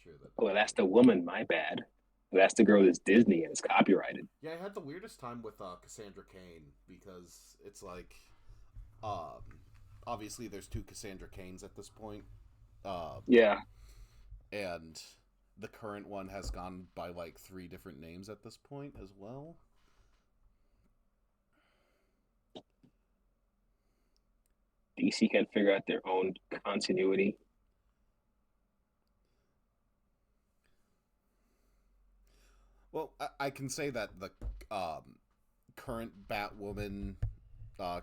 sure that Oh, I that's the woman. My bad. That's the girl that's Disney and it's copyrighted. yeah, I had the weirdest time with Cassandra Cain because it's like um obviously there's two Cassandra Cains at this point. Um Yeah, and the current one has gone by like three different names at this point as well. DC can figure out their own continuity. Well, I can say that the current Batwoman, uh,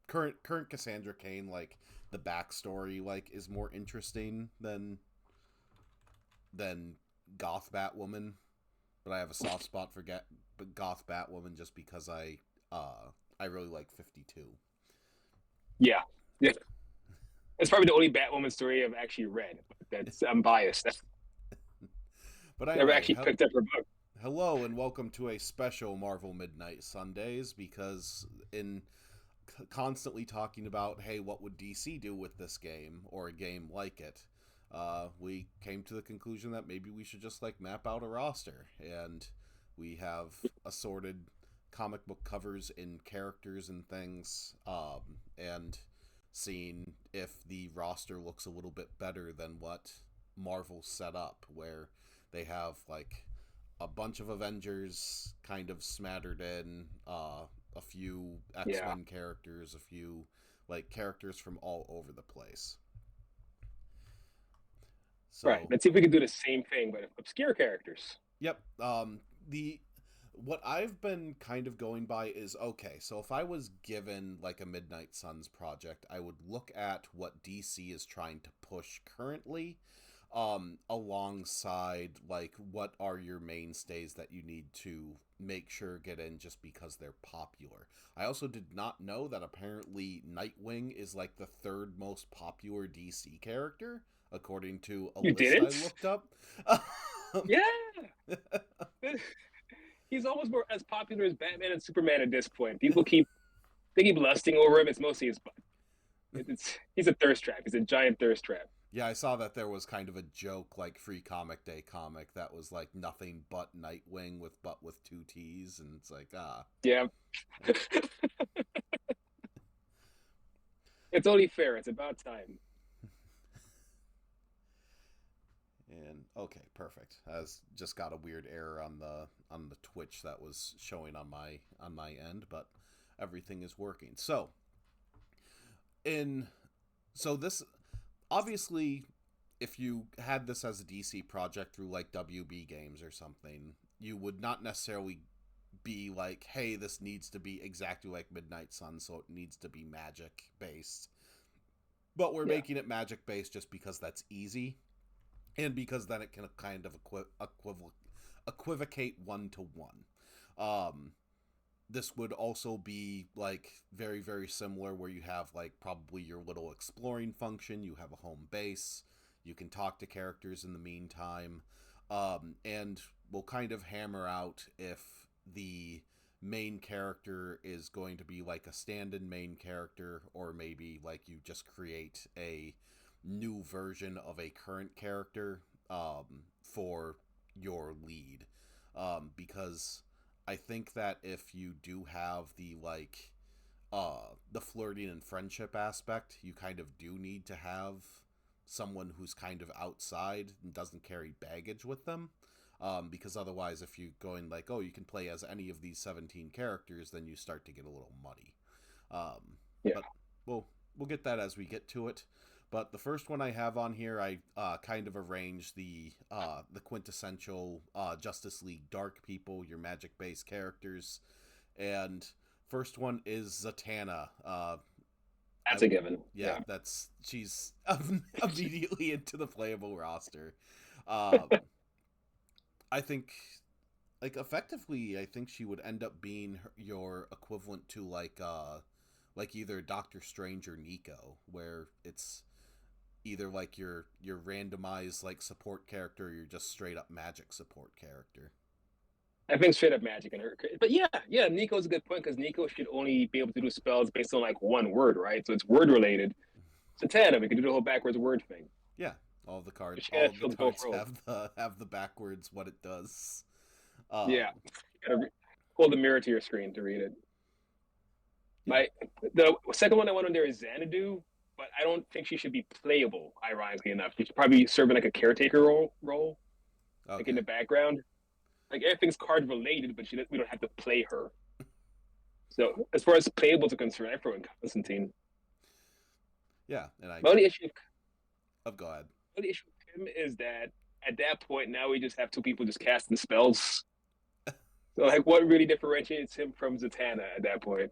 current Cassandra Cain, like the backstory, like is more interesting than Goth Batwoman. But I have a soft spot for Goth Batwoman just because I really like 52. Yeah, yeah. It's probably the only Batwoman story I've actually read. But I'm biased. That's But never anyway, actually picked up her book. hello and welcome to a special Marvel Midnight Sundays because in constantly talking about, hey, what would DC do with this game or a game like it? We came to the conclusion that maybe we should just like map out a roster, and we have assorted comic book covers in characters and things, and seeing if the roster looks a little bit better than what Marvel set up, where they have like a bunch of Avengers kind of smattered in, a few X Yeah, Men characters, a few like characters from all over the place. right. So, Let's see if we can do the same thing, but obscure characters. yep. The what I've been kind of going by is okay. So if I was given like a Midnight Suns project, I would look at what DC is trying to push currently, alongside like what are your mainstays that you need to make sure get in just because they're popular. I also did not know that apparently Nightwing is like the third most popular DC character according to a You list I didn't? looked up. Yeah. He's almost more as popular as Batman and Superman at this point. People keep they keep lusting over him. It's mostly his it's he's a thirst trap. He's a giant thirst trap. Yeah, I saw that there was kind of a joke like Free Comic Day comic that was like nothing but Nightwing with two T's, and it's like Yeah. It's only fair. It's about time. and okay, perfect. I was just got a weird error on the Twitch that was showing on my end, but everything is working. In so this obviously if you had this as a DC project through like WB games or something, you would not necessarily be like, hey, this needs to be exactly like Midnight Sun, so it needs to be magic based. But we're Yeah. making it magic based just because that's easy, and because then it can kind of equivocate one to one. Um, this would also be like very similar where you have like probably your little exploring function, you have a home base, you can talk to characters in the meantime, and we'll kind of hammer out if the main character is going to be like a stand-in main character or maybe like you just create a new version of a current character, for your lead, because I think that if you do have the flirting and friendship aspect, you kind of do need to have someone who's kind of outside and doesn't carry baggage with them. Because otherwise, if you're going like, oh, you can play as any of these 17 characters, then you start to get a little muddy. Um, Yeah. but we'll get that as we get to it. But the first one I have on here, I kind of arranged the quintessential Justice League Dark people, your magic based characters, and first one is Zatanna. That's I a given. Yeah, Yeah. that's she's immediately into the playable roster. Um, I think like effectively, I think she would end up being your equivalent to like either Doctor Strange or Nico, where it's either like your randomized like support character or you're just straight up magic support character. I think straight up magic in her. But yeah, yeah, Nico's a good point because Nico should only be able to do spells based on like one word, right? So it's word related. So Tana, we can do the whole backwards word thing. Yeah. All the cards, She all gotta of the fill both cards roles. have the backwards what it does. Yeah, Um, you gotta hold the mirror to your screen to read it. yeah, My the second one I went on there is Xanadu, but I don't think she should be playable. Ironically enough, she should probably serve in like a caretaker role, like in okay, the background. Like everything's card related, but we don't have to play her. So as far as playable is concerned, I throw in Constantine. yeah, and I My only issue, oh go ahead. my only issue with him is that at that point now we just have two people just casting spells. So like, what really differentiates him from Zatanna at that point?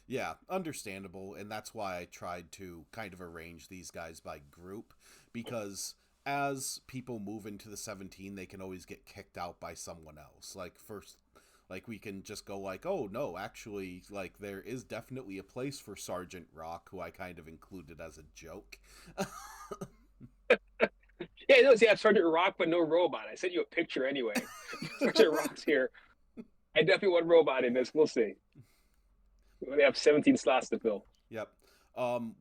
Yeah, understandable, and that's why I tried to kind of arrange these guys by group because as people move into the 17, they can always get kicked out by someone else. Like first like we can just go like, "Oh, no, actually like there is definitely a place for Sergeant Rock, who I kind of included as a joke." Yeah, no, see, I have Sergeant Rock, but no robot. I sent you a picture anyway. Sergeant Rock's here. I definitely want robot in this. We'll see. We only have 17 slots to fill. Yep.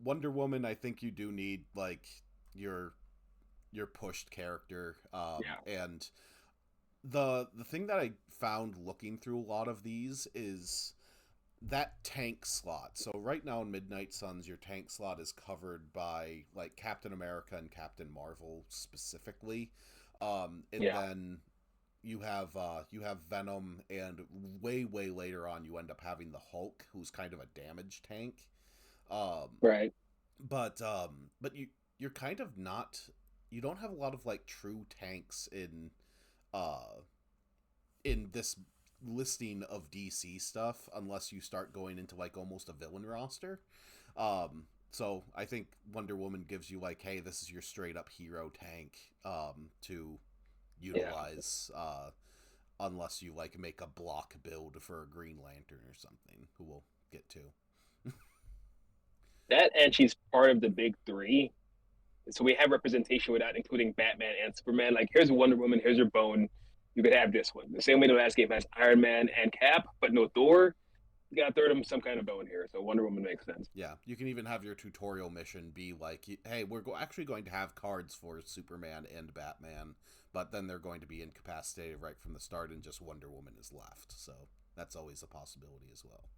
Wonder Woman, I think you do need like your your pushed character Yeah, and the thing that I found looking through a lot of these is that tank slot. So right now in Midnight Suns, your tank slot is covered by like Captain America and Captain Marvel specifically, and yeah, then you have Venom, and way later on you end up having the Hulk, who's kind of a damage tank. Um, right. but you're kind of not you don't have a lot of like true tanks uh in this listing of DC stuff unless you start going into like almost a villain roster. So I think Wonder Woman gives you like, hey, this is your straight up hero tank to Yeah, utilize unless you like make a block build for a Green Lantern or something, who we'll get to. that and she's part of the big three. So we have representation without including Batman and Superman. Like, here's Wonder Woman, here's your bone. You could have this one. The same way the last game has Iron Man and Cap, but no Thor. You got to throw them some kind of bone here. So Wonder Woman makes sense. Yeah, you can even have your tutorial mission be like, hey, actually going to have cards for Superman and Batman, but then they're going to be incapacitated right from the start, and just Wonder Woman is left. So that's always a possibility as well.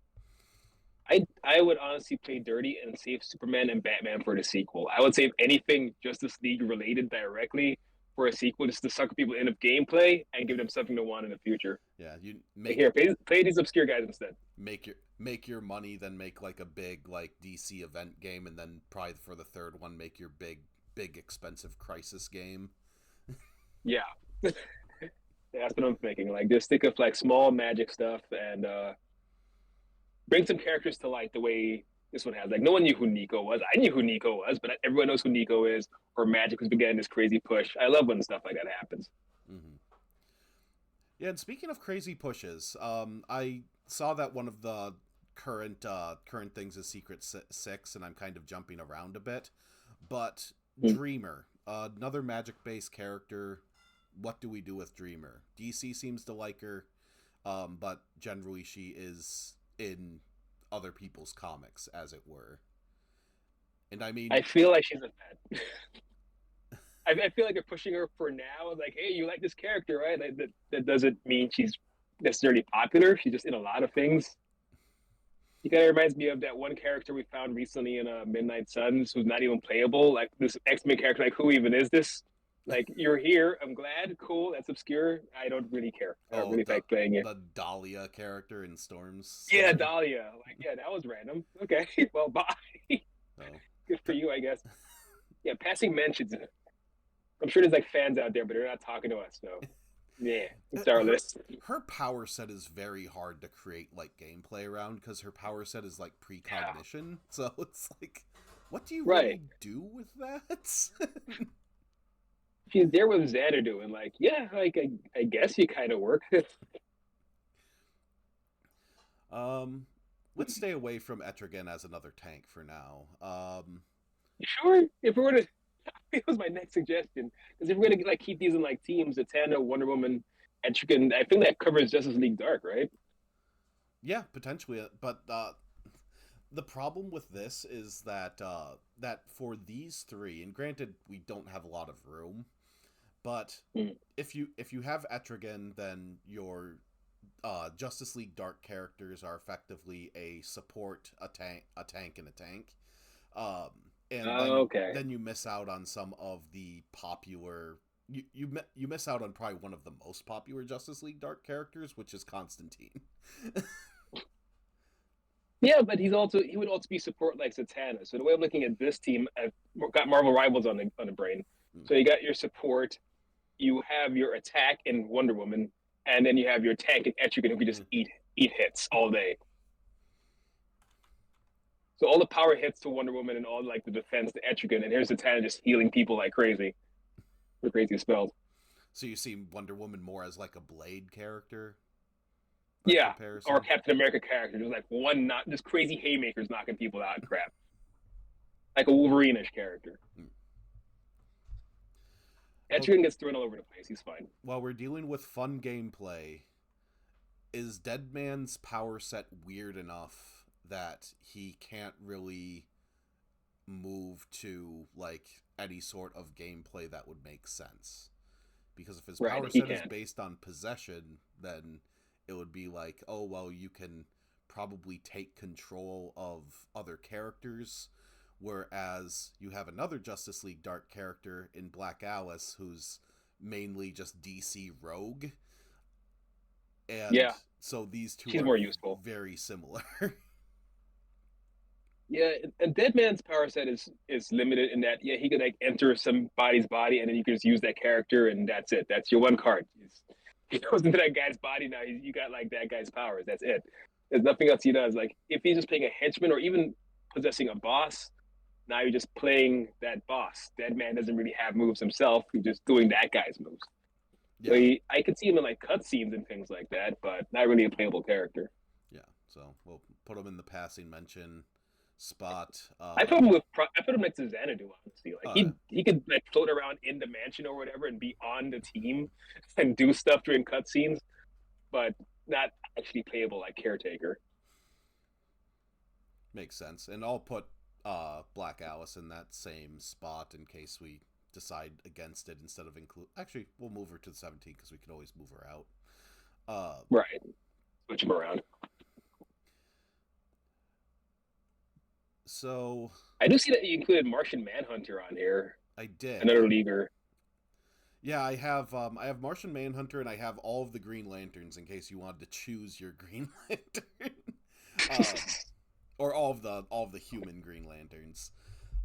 I would honestly play dirty and save Superman and Batman for the sequel. I would save anything Justice League related directly for a sequel, just to suck people in of gameplay and give them something to want in the future. Yeah, you Like, here, play these obscure guys instead. make your money, then make like a big like DC event game, and then probably for the third one, make your big expensive Crisis game. Yeah, that's what I'm thinking. Like, just think of like small magic stuff and bring some characters to light the way this one has. Like, no one knew who Nico was. I knew who Nico was, but everyone knows who Nico is. Or Magic was beginning this crazy push. I love when stuff like that happens. Mm-hmm. Yeah, and speaking of crazy pushes, I saw that one of the current things is Secret 6, and I'm kind of jumping around a bit. But Hmm. Dreamer, another magic based character. What do we do with Dreamer? DC seems to like her, but generally she is in other people's comics, as it were. And I I mean, feel like she's a fan. I feel like they're pushing her for now. Like, hey, you like this character, right? That doesn't mean she's necessarily popular. She's just in a lot of things. He kind of reminds me of that one character we found recently in Midnight Suns who's not even playable. Like this X-Men character, like who even is this? Like you're here, I'm glad, cool. That's obscure. I don't really care. I don't oh, really like playing it. the Dahlia character in Storm's Yeah, Son. Dahlia. Like yeah, that was random. Okay, well, bye. Oh, Good for you, I guess. Yeah, passing mentions. I'm sure there's like fans out there, but they're not talking to us. So yeah, it's our her list. her power set is very hard to create like gameplay around because her power set is like Yeah, precognition. So it's like, what do you right. really do with that? She's there with Xanadu, and like, yeah, like I guess you kind of work. Let's stay away from Etrigan as another tank for now. Sure, if we were to, it was my next suggestion. Because if we're gonna like keep these in like teams, Zatanna, Wonder Woman, and Chicken, I think that covers Justice League Dark, right? Yeah, potentially, but the problem with this is that that for these three, and granted we don't have a lot of room, but Mm. if you have Etrigan, then your Justice League Dark characters are effectively a support, a tank, and a tank. Um, and Okay. then you miss out on some of the popular. You miss out on probably one of the most popular Justice League Dark characters, which is Constantine. Yeah, but he would also be support like Zatanna. So the way I'm looking at this team, I've got Marvel Rivals on the brain. So you got your support, you have your attack in Wonder Woman, and then you have your tank in Etrigan who can just eat hits all day. So all the power hits to Wonder Woman and all like the defense to Etrigan, and here's Zatanna just healing people like crazy with crazy spells. So you see Wonder Woman more as like a Blade character, by Yeah, comparison. or Captain America character, just like one not just crazy haymakers knocking people out and crap, like a Wolverine-ish character. Etrigan gets thrown all over the place. He's fine. While we're dealing with fun gameplay, is Deadman's power set weird enough that he can't really move to like any sort of gameplay that would make sense? Because if his power set is based on possession, then it would be like, oh well, you can probably take control of other characters, whereas you have another Justice League Dark character in Black Alice who's mainly just DC rogue. And so these two are more useful. Very similar. Yeah, and Deadman's power set is limited in that he could like enter somebody's body and then you can just use that character and that's it. That's your one card. He goes into that guy's body now. You got like that guy's powers. That's it. There's nothing else he does. Like if he's just playing a henchman or even possessing a boss, now you're just playing that boss. Deadman doesn't really have moves himself. He's just doing that guy's moves. Yeah. So I could see him in like cutscenes and things like that, but not really a playable character. Yeah, so we'll put him in the passing mention spot. I put him next to Xanadu, honestly. Like he could like float around in the mansion or whatever and be on the team and do stuff during cutscenes, but not actually playable like Caretaker. Makes sense, and I'll put Black Alice in that same spot in case we decide against it instead of include. Actually, we'll move her to the 17 because we can always move her out. Right, switch them around. So I do see that you included Martian Manhunter on here. I did. Another leaguer. Yeah, I have Martian Manhunter and I have all of the Green Lanterns in case you wanted to choose your Green Lantern. Or all of the human Green Lanterns.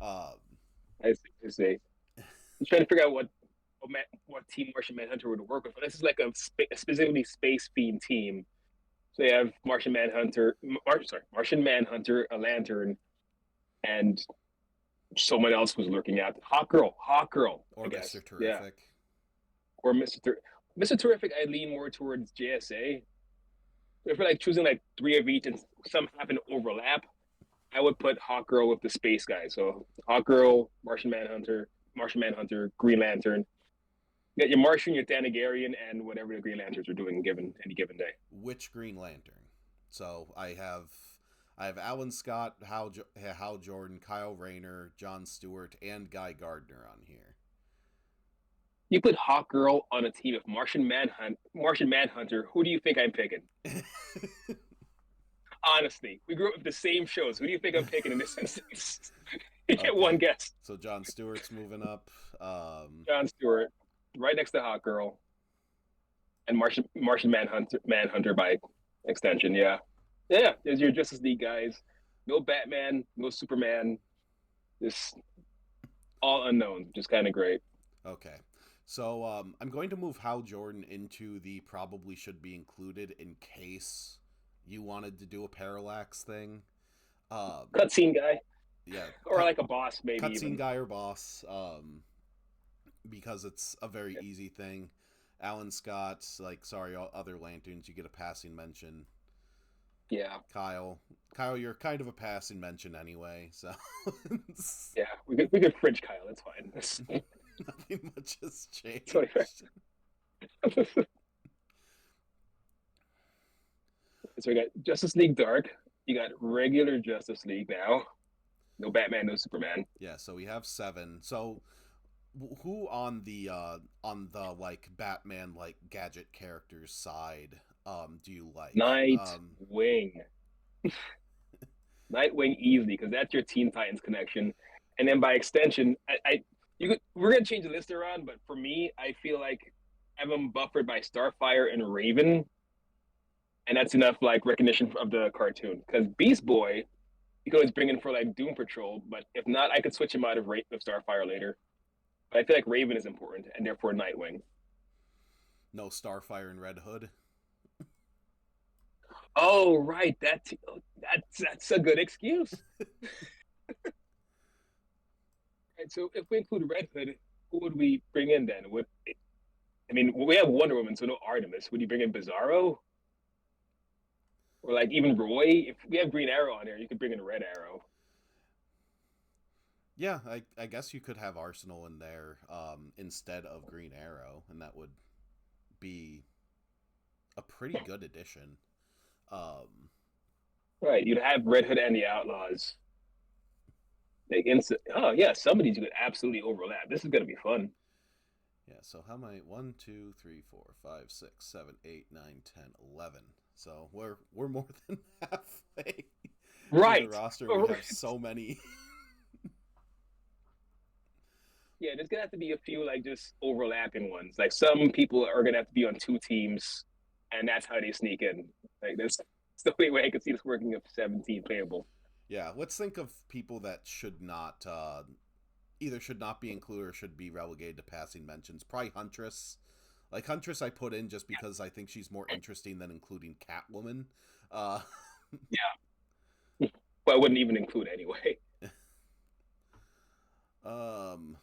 I see. I'm trying to figure out what team Martian Manhunter would work with. This is like a specifically space themed team. So you have Martian Manhunter, a Lantern, and someone else was lurking out. Hawkgirl, or Mr. Terrific. Yeah. Or Mr. Terrific. I lean more towards JSA. If we're like choosing like three of each and some happen to overlap, I would put Hawkgirl with the space guy. So Hawkgirl, Martian Manhunter, Green Lantern. You got your Martian, your Thanagarian, and whatever the Green Lanterns are doing any given day. Which Green Lantern? So I have Alan Scott, Hal Jordan, Kyle Rayner, John Stewart, and Guy Gardner on here. You put Hawkgirl on a team of Martian Manhunter. Who do you think I'm picking? Honestly, we grew up with the same shows. Who do you think I'm picking in this instance? You get one guess. So John Stewart's moving up. John Stewart, right next to Hawkgirl, and Martian Manhunter by extension. Yeah. There's your Justice League guys. No Batman, no Superman. Just all unknown. Just kind of great. Okay. So I'm going to move Hal Jordan into the probably should be included in case you wanted to do a parallax thing. Cutscene guy. Yeah. Or like a boss, maybe. Cutscene guy or boss. Because it's a very easy thing. Alan Scott, all other Lanterns, you get a passing mention. Yeah. Kyle, you're kind of a passing mention anyway, so. Yeah, we could fridge Kyle. That's fine. Nothing much has changed. So we got Justice League Dark. You got regular Justice League now. No Batman, no Superman. Yeah, so we have seven. So who on the like Batman like gadget characters side do you like? Nightwing. Nightwing easily because that's your Teen Titans connection, and then by extension, we're gonna change the list around, but for me, I feel like I have them buffered by Starfire and Raven, and that's enough like recognition of the cartoon. Because Beast Boy, you can always bring in for like Doom Patrol, but if not, I could switch him out of Starfire later. But I feel like Raven is important, and therefore Nightwing. No Starfire and Red Hood. Oh right, that's a good excuse. Right, so if we include Red Hood, who would we bring in then? Would I mean we have Wonder Woman, so no Artemis. Would you bring in Bizarro or like even Roy? If we have Green Arrow on there, you could bring in Red Arrow. Yeah, I guess you could have Arsenal in there instead of Green Arrow, and that would be a pretty good addition. Um, Right, you'd have Red Hood and the Outlaws. Like instant. Oh yeah, some of these you could absolutely overlap. This is gonna be fun. yeah, so how many? 1, 2, 3, 4, 5, 6, 7, 8, 9, 10, 11. So we're more than halfway through the Right. roster. We have so many. Yeah, there's gonna have to be a few like just overlapping ones. Like some people are gonna have to be on two teams, and that's how they sneak in. Like this, it's the only way I can see this working of 17 playable. Yeah, let's think of people that should not either should not be included or should be relegated to passing mentions. Probably Huntress. Like Huntress, I put in just because I think she's more interesting than including Catwoman. Uh, Yeah, well, I wouldn't even include anyway. um.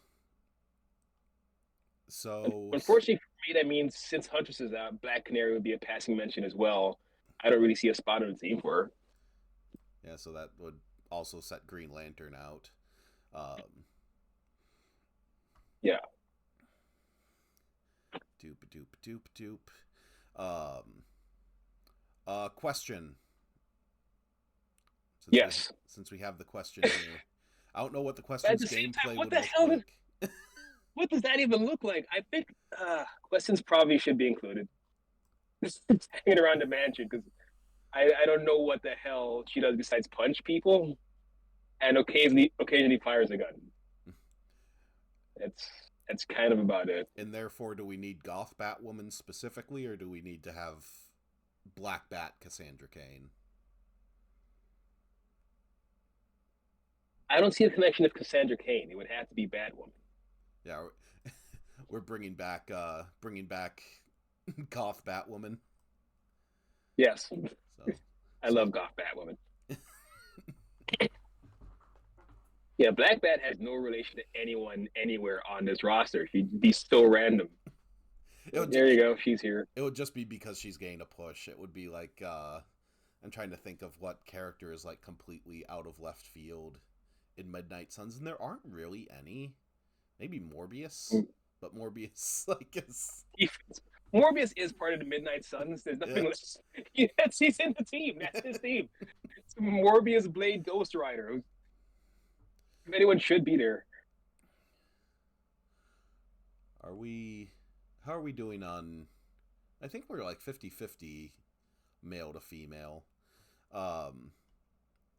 So Unfortunately for me, that means since Huntress is out, Black Canary would be a passing mention as well. I don't really see a spot on the team for her. yeah, so that would also set Green Lantern out. Um, Yeah. doop doop doop doop. Um, question. Yes. Since we have the question here, I don't know what the But at question's the same time, gameplay what would the look hell? like. What does that even look like? I think questions probably should be included. Hanging around the mansion because I don't know what the hell she does besides punch people and occasionally fires a gun. That's that's kind of about it. And therefore, do we need Goth Batwoman specifically, or do we need to have Black Bat Cassandra Cain? I don't see a connection of Cassandra Cain. It would have to be Batwoman. Yeah, we're bringing back Goth Batwoman. Yes, So, I love Goth Batwoman. Yeah, Black Bat has no relation to anyone anywhere on this roster. She'd be so random. There you go. She's here. It would just be because she's getting a push. It would be like I'm trying to think of what character is like completely out of left field in Midnight Suns, and there aren't really any. Maybe Morbius, but Morbius like is Morbius is part of the Midnight Suns. There's nothing less. Yes, he's in the team. That's his team. It's Morbius, Blade, Ghost Rider. If anyone should be there. Are we? How are we doing on? I think we're like 50-50 male to female. Um,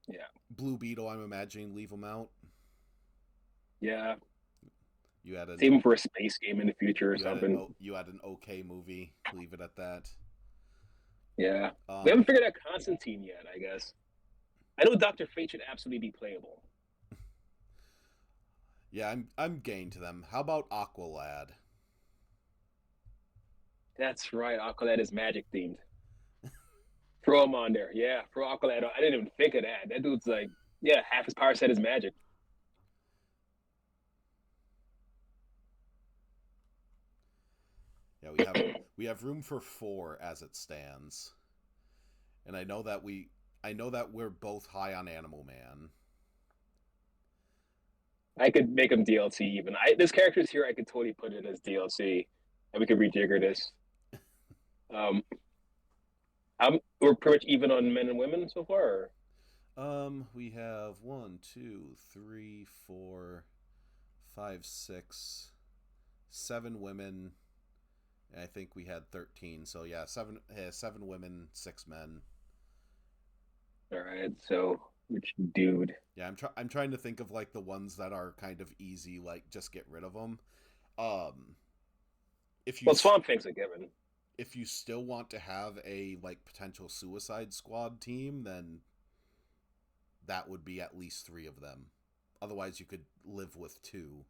Yeah. Blue Beetle, I'm imagining leave him out. Yeah. You had Save him for a space game in the future or something. You had an okay movie. Leave it at that. Yeah. We haven't figured out Constantine yet, I guess. I know Dr. Fate should absolutely be playable. Yeah, I'm game to them. How about Aqualad? That's right. Aqualad is magic themed. Throw him on there. Yeah, throw Aqualad on. I didn't even think of that. That dude's like, yeah, half his power set is magic. Yeah, we have room for 4 as it stands. And I know that we're both high on Animal Man. I could make him DLC even. This character's here. I could totally put it as DLC, and we could rejigger this. Um, we're pretty much even on men and women so far. Or? We have one, two, three, four, five, six, seven women. And I think we had 13. So yeah, seven women, six men. All right, so which dude? Yeah, I'm trying to think of like the ones that are kind of easy, like just get rid of them. Um, if you Well, Swamp Thing's a given. if you still want to have a like potential Suicide Squad team, then that would be at least three of them. Otherwise, you could live with two.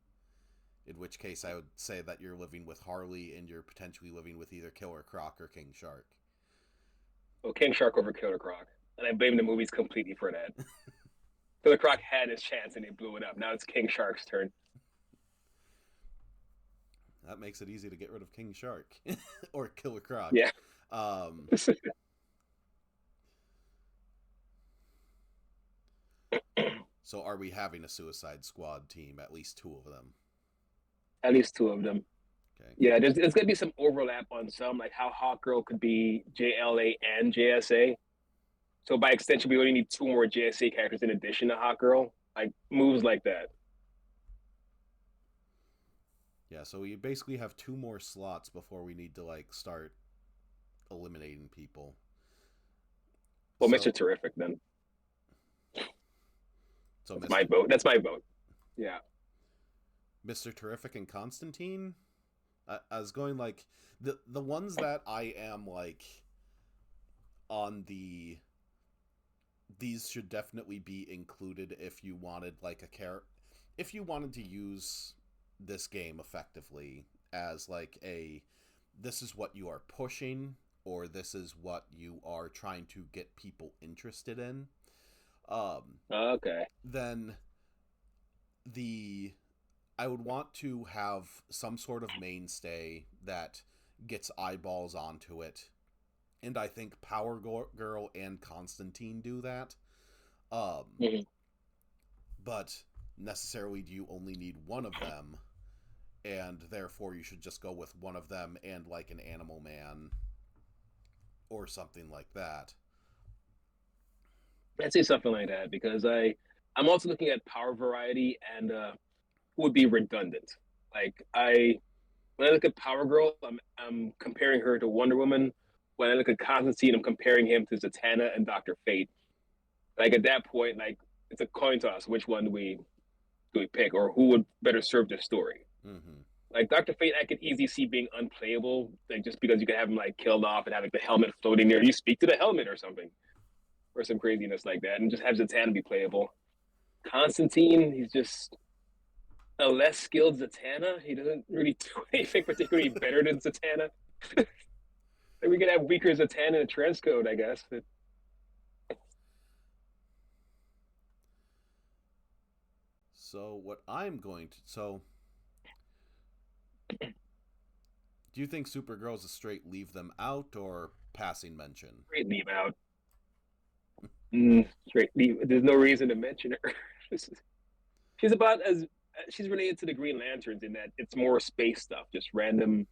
In which case, I would say that you're living with Harley and you're potentially living with either Killer Croc or King Shark. Well, King Shark over Killer Croc, and I blame the movies completely for that. Killer Croc had his chance and they blew it up. Now it's King Shark's turn. That makes it easy to get rid of King Shark or Killer Croc. Yeah. Um, so, are we having a Suicide Squad team? At least two of them. At least two of them. Okay. Yeah, there's gonna be some overlap on some, like how Hawkgirl could be JLA and JSA. So by extension, we only need two more JSA characters in addition to Hawkgirl. Like moves like that. Yeah, so we basically have two more slots before we need to like start eliminating people. Well, So, Mr. Terrific then. so That's Mr. my vote. That's my vote. Yeah. Mr. Terrific and Constantine. I was going like the ones that I am like on the these should definitely be included if you wanted like if you wanted to use this game effectively as like a this is what you are pushing or this is what you are trying to get people interested in. Okay. Then the I would want to have some sort of mainstay that gets eyeballs onto it. And I think Power Girl and Constantine do that. Mm-hmm. But necessarily, do you only need one of them? And therefore, you should just go with one of them and like an Animal Man or something like that. I'd say something like that because I'm also looking at power variety and would be redundant. Like when I look at Power Girl, I'm comparing her to Wonder Woman. When I look at Constantine, I'm comparing him to Zatanna and Doctor Fate. Like at that point, like it's a coin toss. Which one do we pick, or who would better serve the story? Mm-hmm. Like Doctor Fate, I could easily see being unplayable, like just because you could have him like killed off and have like the helmet floating there. You speak to the helmet or something, or some craziness like that, and just have Zatanna be playable. Constantine, he's just a less skilled Zatanna. He doesn't really do anything particularly better than Zatanna. Like we could have weaker Zatanna in a transcode, I guess. So what I'm going to do you think Supergirl's a straight leave them out or passing mention? Straight leave out. Straight leave. There's no reason to mention her. she's about as she's related to the Green Lanterns in that it's more space stuff, just random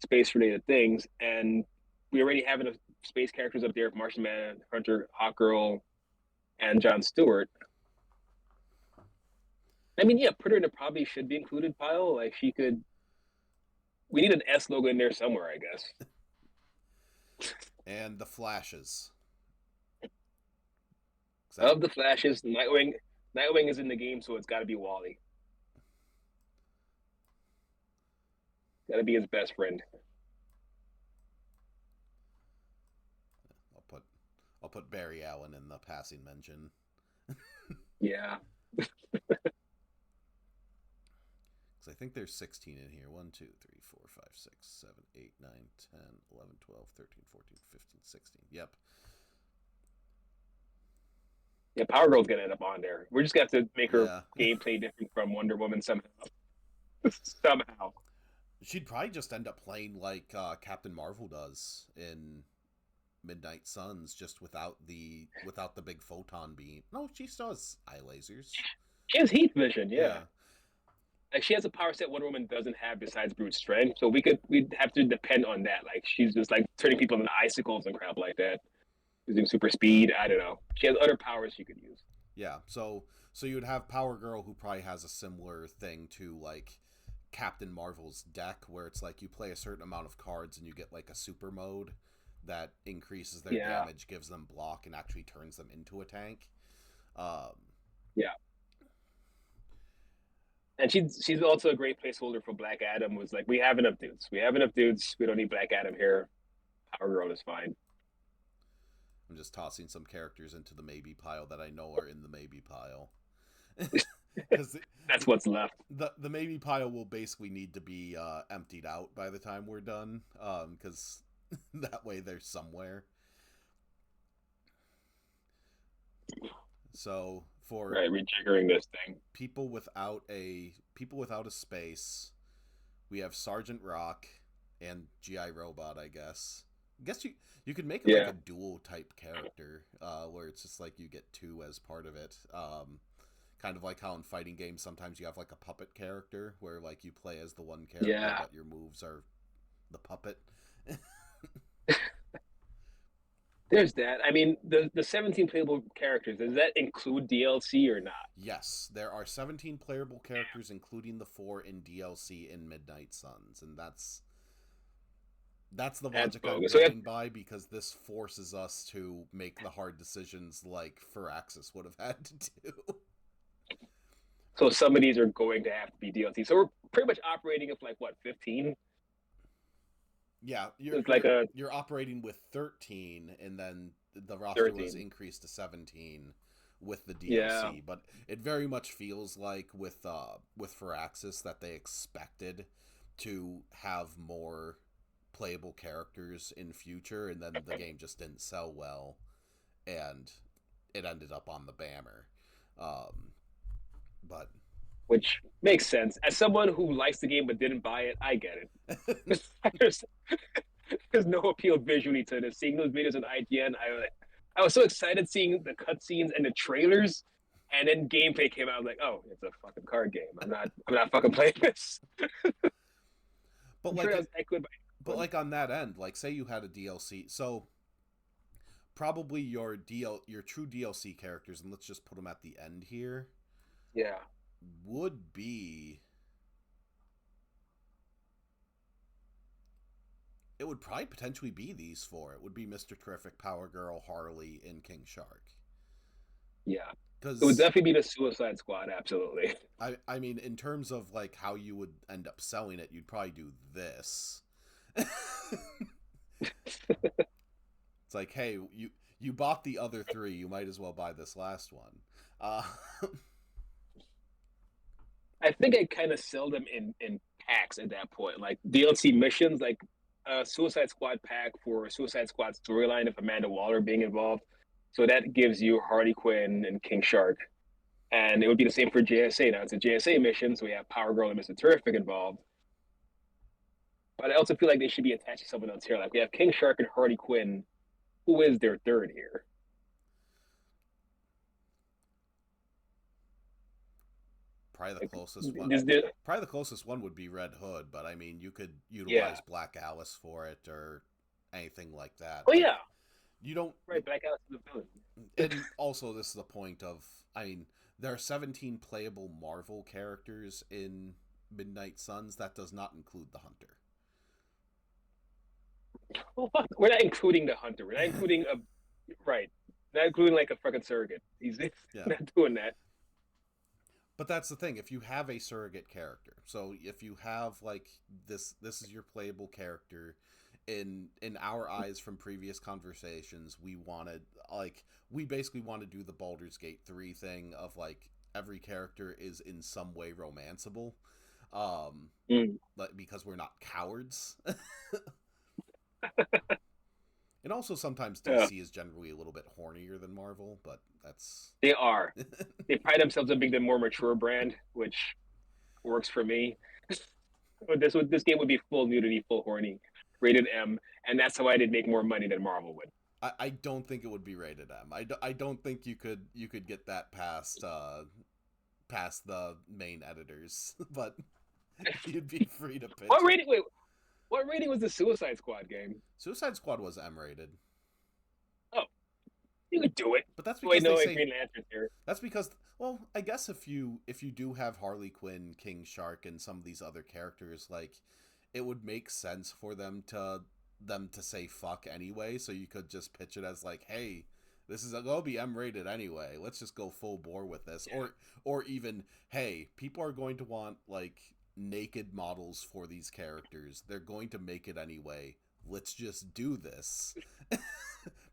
space related things, and we already have enough space characters up there: Martian Manhunter, Hawkgirl, and John Stewart. I mean, yeah, put her in a probably should be included pile. Like she could. We need an S logo in there somewhere, I guess. And the Flashes. Of the Flashes, Nightwing. Nightwing is in the game, so it's got to be Wally. Got to be his best friend. I'll put Barry Allen in the passing mention. Yeah. I think there's 16 in here. 1, 2, 3, 4, 5, 6, 7, 8, 9, 10, 11, 12, 13, 14, 15, 16. Yep. Yeah, Power Girl's gonna end up on there. We're just gonna have to make her gameplay different from Wonder Woman somehow. Somehow. She'd probably just end up playing like Captain Marvel does in Midnight Suns, just without the big photon beam. No, she still has eye lasers. She has heat vision, yeah. Like she has a power set Wonder Woman doesn't have besides brute strength, so we'd have to depend on that. Like she's just like turning people into icicles and crap like that. using super speed. I don't know. She has other powers she could use. Yeah, so you would have Power Girl, who probably has a similar thing to like Captain Marvel's deck, where it's like you play a certain amount of cards and you get like a super mode that increases their Yeah, damage, gives them block, and actually turns them into a tank. Um, yeah. And she's also a great placeholder for Black Adam. Was like, we have enough dudes. We have enough dudes. We don't need Black Adam here. Power Girl is fine. I'm just tossing some characters into the maybe pile that I know are in the maybe pile. Because That's what's left. the maybe pile will basically need to be emptied out by the time we're done, because that way they're somewhere. So for Right, rejiggering this thing. people without a space, we have Sergeant Rock and GI Robot. I guess you could make it like Yeah, a dual type character, where it's just like you get two as part of it. Kind of like how in fighting games sometimes you have like a puppet character where like you play as the one character yeah. but your moves are the puppet. There's that. I mean, the 17 playable characters, does that include DLC or not? Yes, there are 17 playable characters, including the 4 in DLC in Midnight Suns, and that's the That's logic I'm bogus. going by, because this forces us to make the hard decisions like Firaxis would have had to do. So some of these are going to have to be DLC. So we're pretty much operating with like what, 15? Yeah, It's like a you're operating with 13, and then the roster was 13. increased to 17 with the Yeah. DLC. But it very much feels like with Firaxis that they expected to have more playable characters in future, and then the game just didn't sell well, and it ended up on the Bammer. Um, but Which makes sense. As someone who likes the game but didn't buy it, I get it. there's, there's no appeal visually to this. Seeing those videos on IGN, I was so excited seeing the cutscenes and the trailers, and then gameplay came out. I was like, oh, it's a fucking card game. I'm not fucking playing this. but I'm sure like that was echoed by but everyone. like on that end, like say you had a DLC, so probably your true DLC characters, and let's just put them at the end here, Yeah. would be it would probably potentially be these four. It would be Mr. Terrific, Power Girl, Harley, and King Shark. Yeah. It would Because definitely be the Suicide Squad, absolutely. I mean, in terms of like how you would end up selling it, you'd probably do this. It's like, hey, you bought the other three, you might as well buy this last one. Uh, I think I kind of sell them in packs at that point, like DLC missions, like a Suicide Squad pack for Suicide Squad storyline if Amanda Waller being involved. So that gives you Harley Quinn and King Shark, and it would be the same for JSA. Now it's a JSA mission, so we have Power Girl and Mister Terrific involved. But I also feel like they should be attached to someone else here. Like we have King Shark and Harley Quinn. Who is their third here? probably the Like, closest one. is there, Probably the closest one would be Red Hood, but I mean, you could yeah. utilize Black Alice for it or anything like that. Oh Like yeah, you don't. right. Black Alice is the villain. And also, this is the point of. I mean, there are 17 playable Marvel characters in Midnight Suns. That does not include the Hunter. Well, fuck, we're not including the hunter. We're not including a right. Not including like a fucking surrogate. He's Yeah. not doing that. But that's the thing. If you have a surrogate character, so if you have like this is your playable character. In our eyes from previous conversations, we wanted like we basically want to do the Baldur's Gate 3 thing of like every character is in some way romanceable, Mm. like because we're not cowards. And also sometimes Yeah, DC is generally a little bit hornier than Marvel, but that's they are. They pride themselves on being the more mature brand, which works for me. This game would be full nudity, full horny, rated M, and that's how I did make more money than Marvel would. I don't think it would be rated M. I don't think you could get that past the main editors, but you'd be free to pitch What it. rating? Wait, what rating was the Suicide Squad game? Suicide Squad was M rated. Oh, You could do it. But that's Wait, because no, they like say Green Lantern's here. that's because well, I guess if you do have Harley Quinn, King Shark, and some of these other characters, like it would make sense for them to say fuck anyway. So you could just pitch it as like, hey, this is gonna be M rated anyway. Let's just go full bore with this, Yeah. or even hey, people are going to want like naked models for these characters. They're going to make it anyway. Let's just do this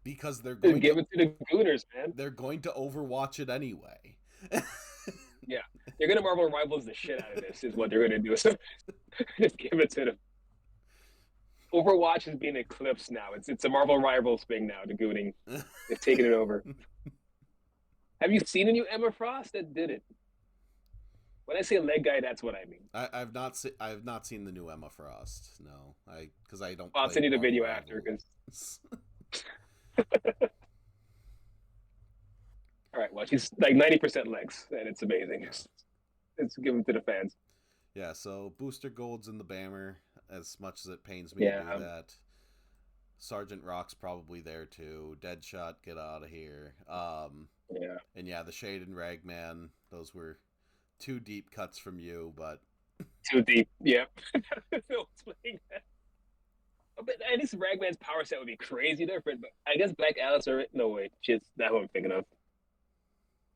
because Just give it to the Gooners, man. they're going to Overwatch it anyway. Yeah, they're gonna Marvel Rivals the shit out of this. Is what they're gonna do. So just give it to them. Overwatch is being eclipsed now. It's a Marvel Rivals thing now. The Gooning, they've taken it over. Have you seen a new Emma Frost that did it? When I say leg guy, that's what I mean. I have not seen the new Emma Frost. No, I because I don't. Well, I'll play send you the Marvel video after because. Rivals. All right, well, she's like 90% legs, and it's amazing. It's given to the fans. Yeah, so Booster Gold's in the Bammer. As much as it pains me to Yeah, do that, Sergeant Rock's probably there too. Deadshot, get out of here. yeah. And yeah, the Shade and Ragman. Those were two deep cuts from you, but Too deep. Yep. So explain that. But at least Ragman's power set would be crazy different. But I guess Black Alice or no wait, she's not who I'm thinking of.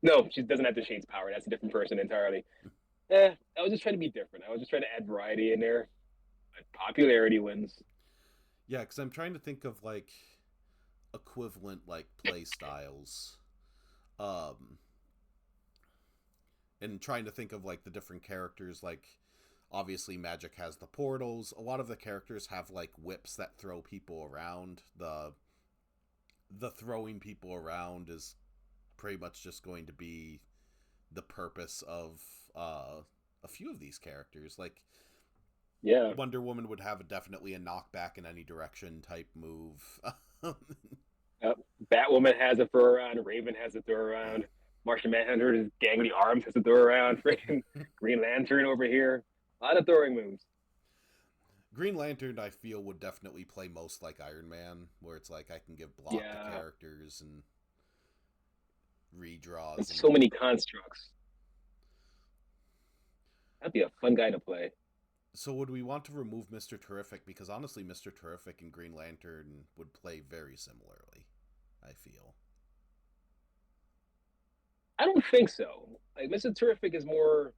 No, she doesn't have the Shade's power. That's a different person entirely. I was just trying to be different. I was just trying to add variety in there. But popularity wins. yeah, because I'm trying to think of like equivalent like play styles. Um, and trying to think of like the different characters like obviously Magic has the portals. A lot of the characters have like whips that throw people around. The throwing people around is pretty much just going to be the purpose of a few of these characters. Like Yeah. Wonder Woman would have definitely a knockback in any direction type move. Batwoman has a throw around. Raven has a throw around. Martian Manhunter, his gangly arms has a throw around. Freaking Green Lantern over here. A lot of throwing moves. Green Lantern, I feel, would definitely play most like Iron Man, where it's like I can give block to Yeah. characters and redraws. There's And so many constructs. That'd be a fun guy to play. so, would we want to remove Mr. Terrific? Because honestly, Mr. Terrific and Green Lantern would play very similarly, I feel. I don't think so. Like Mr. Terrific is more,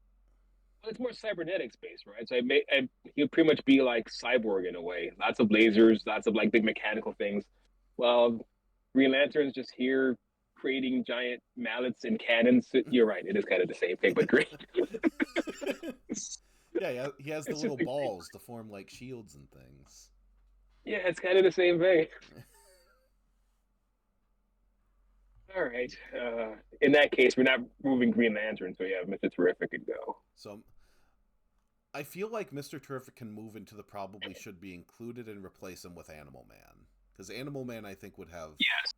well, it's more cybernetics based, right? So he'll pretty much be like cyborg in a way. Lots of lasers, lots of like big mechanical things. Well, Green Lantern's just here creating giant mallets and cannons. You're right, it is kind of the same thing, but green. Yeah, he has the It's little just a balls to form like shields and things. Yeah, it's kind of the same thing. All right. In that case, we're not moving Green Lantern, so yeah, Mr. Terrific could go. So I feel like Mr. Terrific can move into the probably should be included and replace him with Animal Man. Because Animal Man, I think, would have Yes.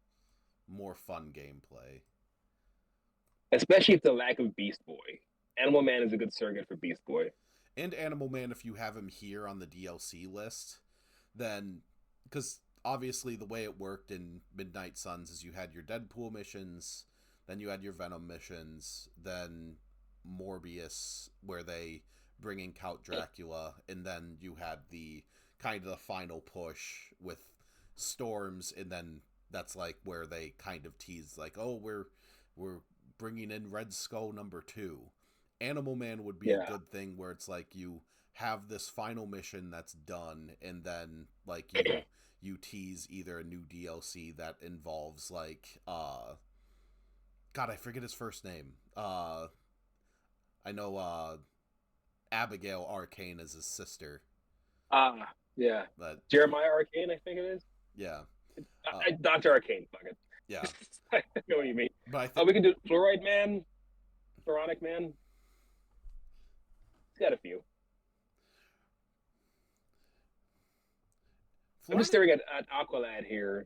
more fun gameplay. Especially if the lack of Beast Boy. Animal Man is a good surrogate for Beast Boy. And Animal Man, if you have him here on the DLC list, then. Because obviously, the way it worked in Midnight Suns is you had your Deadpool missions, then you had your Venom missions, then Morbius, where they bring in Count Dracula, and then you had the kind of the final push with Storms, and then that's like where they kind of tease like, oh, we're bringing in Red Skull #2. Animal Man would be a Yeah. good thing where it's like you have this final mission that's done, and then like you tease either a new DLC that involves like God, I forget his first name. I know Abigail Arcane is his sister, Yeah. but Jeremiah Arcane, I think it is. yeah, Dr. Arcane, fuck it. yeah. I know what you mean. But I Oh, think we can do Fluoride Man, Floronic Man. He's got a few. I'm just staring at Aqualad here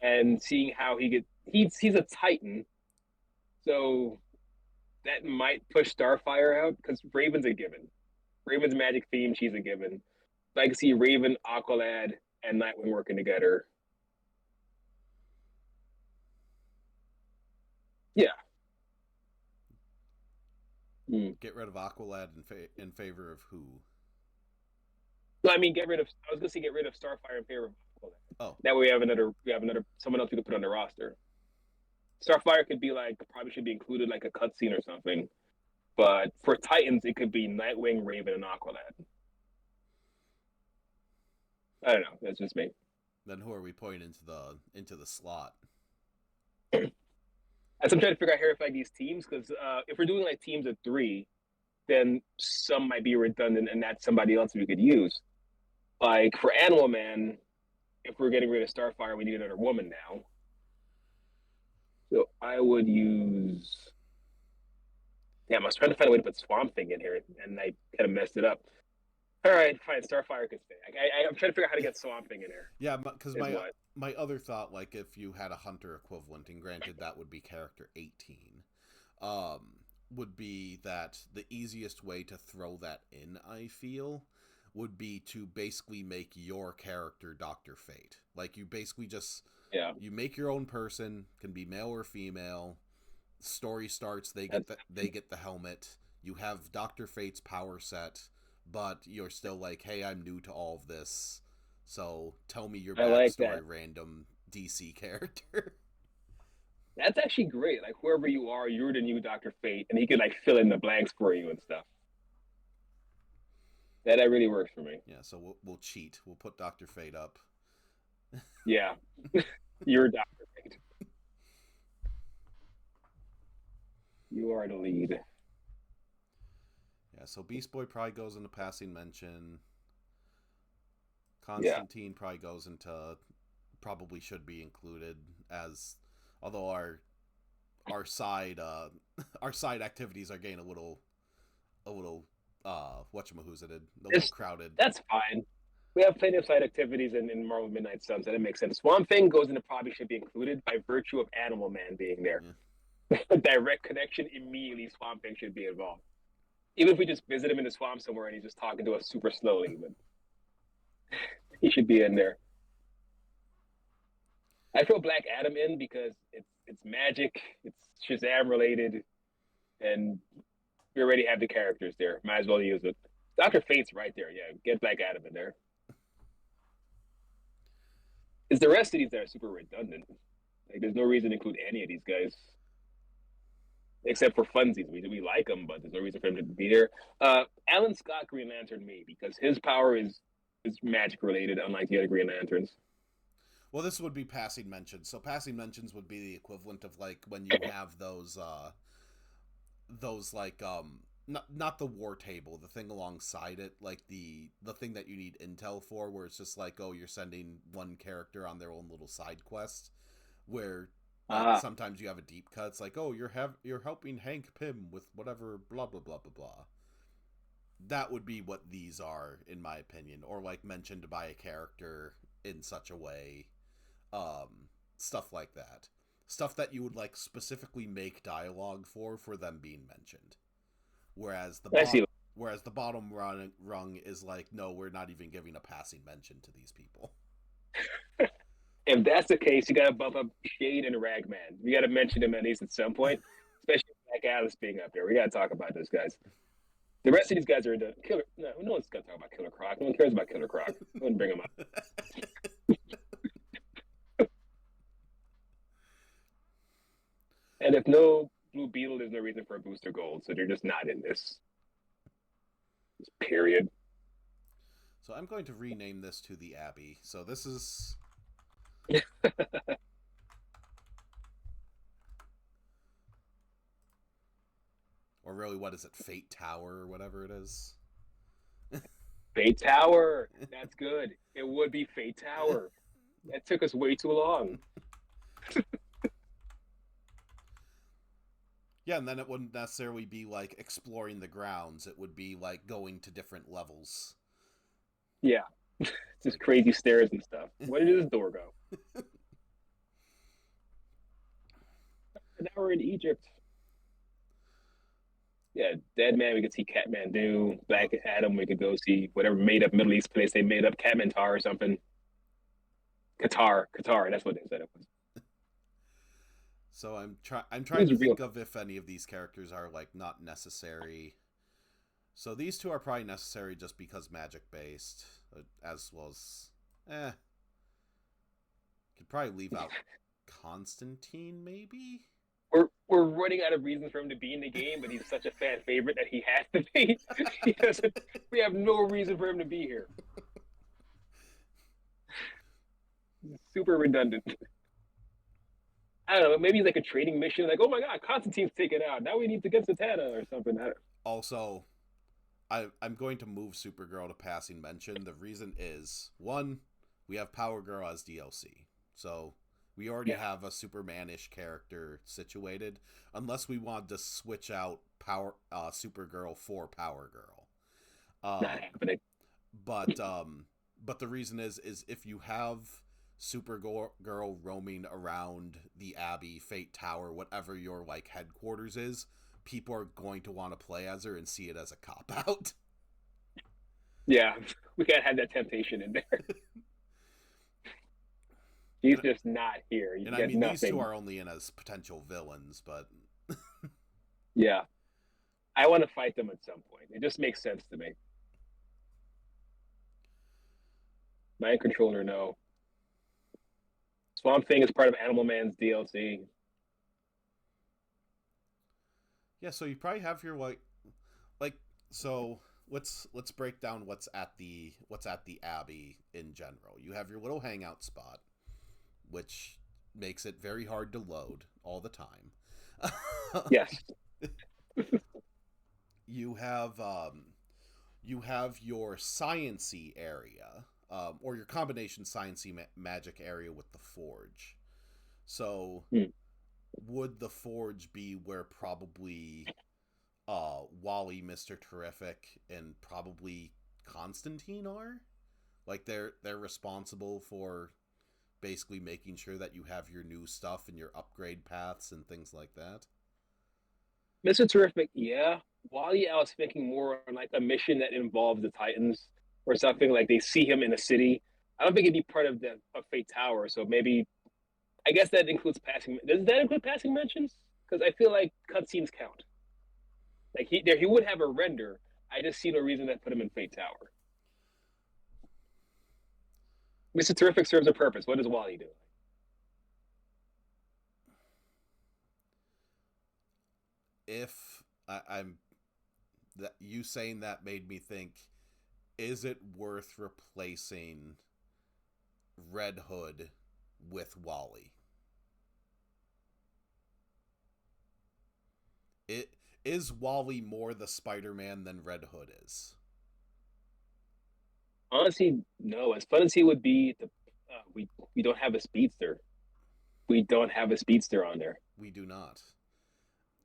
and seeing how he's a Titan. So that might push Starfire out because Raven's a given. Raven's magic theme, she's a given. So I can see Raven, Aqualad, and Nightwing working together. Yeah. Mm. Get rid of Aqualad in favor of who? No, I mean, get rid of. I was gonna say get rid of Starfire in favor of Aqualad. Oh, That way, we have another someone else we could put on the roster. Starfire could be like probably should be included like a cutscene or something. But for Titans, it could be Nightwing, Raven, and Aqualad. I don't know. That's just me. then who are we putting into the slot? As I'm trying to figure out here if like these teams, because if we're doing like teams of three, then some might be redundant, and that's somebody else we could use. Like for Animal Man, if we're getting rid of Starfire, we need another woman now. So I would use. Damn, I was trying to find a way to put Swamp Thing in here, and I kind of messed it up. All right, fine. Starfire could stay. I'm trying to figure out how to get Swamp Thing in here. Yeah, because my other thought, like if you had a hunter equivalent, and granted that would be character 18, would be that the easiest way to throw that in, I feel, would be to basically make your character Dr. Fate. Like you basically just you make your own person, can be male or female. Story starts, they get the helmet. You have Dr. Fate's power set, but you're still like, hey, I'm new to all of this, so tell me your backstory, like random DC character. That's actually great. Like whoever you are, you're the new Dr. Fate, and he could like fill in the blanks for you and stuff. That really works for me. Yeah, so we'll cheat. We'll put Dr. Fate up. Yeah, you're Dr. Fate. You are the lead. Yeah, so Beast Boy probably goes into passing mention. Constantine probably goes into probably should be included as, although our side activities are getting a little whatchamahooseted, a little crowded. That's fine. We have plenty of side activities in Marvel Midnight Suns, and it makes sense. Swamp Thing goes into probably should be included by virtue of Animal Man being there. Yeah. Direct connection, immediately Swamp Thing should be involved. Even if we just visit him in the swamp somewhere and he's just talking to us super slowly, but he should be in there. I throw Black Adam in because it's magic, it's Shazam related, and we already have the characters there. Might as well use it. Dr. Fate's right there. Yeah, get Black Adam in there. It's the rest of these that are super redundant. Like, there's no reason to include any of these guys. Except for funsies. We like him, but there's no reason for him to be there. Alan Scott Green Lantern me, because his power is magic related, unlike the other Green Lanterns. Well, this would be passing mentions. So passing mentions would be the equivalent of like when you have those like not the war table, the thing alongside it, like the thing that you need intel for, where it's just like, oh, you're sending one character on their own little side quest, where sometimes you have a deep cut. It's like, oh, you're helping Hank Pym with whatever, blah blah blah blah blah. That would be what these are, in my opinion, or like mentioned by a character in such a way, stuff like that. Stuff that you would like specifically make dialogue for them being mentioned. Whereas the bottom rung is like, no, we're not even giving a passing mention to these people. If that's the case, you gotta bump up Shade and Ragman. You gotta mention them at least at some point, especially Black Alice being up there. We gotta talk about those guys. The rest of these guys are the Killer. No one's gonna talk about Killer Croc. No one cares about Killer Croc. I wouldn't bring him up. And if no Blue Beetle, there's no reason for a Booster Gold, so they're just not in this period. So I'm going to rename this to the Abbey. So this is. Or really, what is it? Fate Tower or whatever it is? Fate Tower! That's good. It would be Fate Tower. That took us way too long. Yeah, and then it wouldn't necessarily be like exploring the grounds. It would be like going to different levels. Yeah. Just crazy stairs and stuff. Where did this door go? Now we're in Egypt. Yeah, Dead Man, we could see Kathmandu. Black Adam, we could go see whatever made up Middle East place they made up, Kamantar or something. Qatar, that's what they said it was. So I'm trying to Who's real? think of if any of these characters are like not necessary. So these two are probably necessary just because magic based, as well as could probably leave out Constantine maybe. We're running out of reasons for him to be in the game, but he's such a fan favorite that he has to be. He doesn't. We have no reason for him to be here. Super redundant. I don't know. Maybe it's like a trading mission. Like, oh my god, Constantine's taken out. Now we need to get Zatanna or something. Also, I'm going to move Supergirl to passing mention. The reason is one, we have Power Girl as DLC, so we already have a Supermanish character situated. Unless we want to switch out Supergirl for Power Girl. Not happening. But the reason is if you have Supergirl roaming around the Abbey, Fate Tower, whatever your like headquarters is, people are going to want to play as her and see it as a cop out. Yeah, we can't have that temptation in there. He's just not here. You And get I mean, nothing. these two are only in as potential villains, but Yeah, I want to fight them at some point. It just makes sense to me. Mind Controller, no. Swamp Thing is part of Animal Man's DLC. yeah. So you probably have your like so. Let's break down what's at the Abbey in general. You have your little hangout spot, which makes it very hard to load all the time. Yes. You have your sciency area, or your combination sciency magic area with the forge. So would the forge be where probably Wally, Mr. Terrific, and probably Constantine are? Like they're responsible for basically making sure that you have your new stuff and your upgrade paths and things like that. Mr. Terrific, yeah. Wally, I was thinking more on like a mission that involves the Titans or something. Like they see him in a city. I don't think it'd be part of the of Fate Tower. So maybe I guess that includes passing. Does that include passing mentions? Because I feel like cutscenes count. Like he would have a render. I just see no reason to put him in Fate Tower. Mr. Terrific serves a purpose. What does Wally do? If I'm that you saying that made me think, is it worth replacing Red Hood with Wally? It is Wally more the Spider-Man than Red Hood is? Honestly, no. As fun as he would be, we don't have a speedster. We don't have a speedster on there. We do not.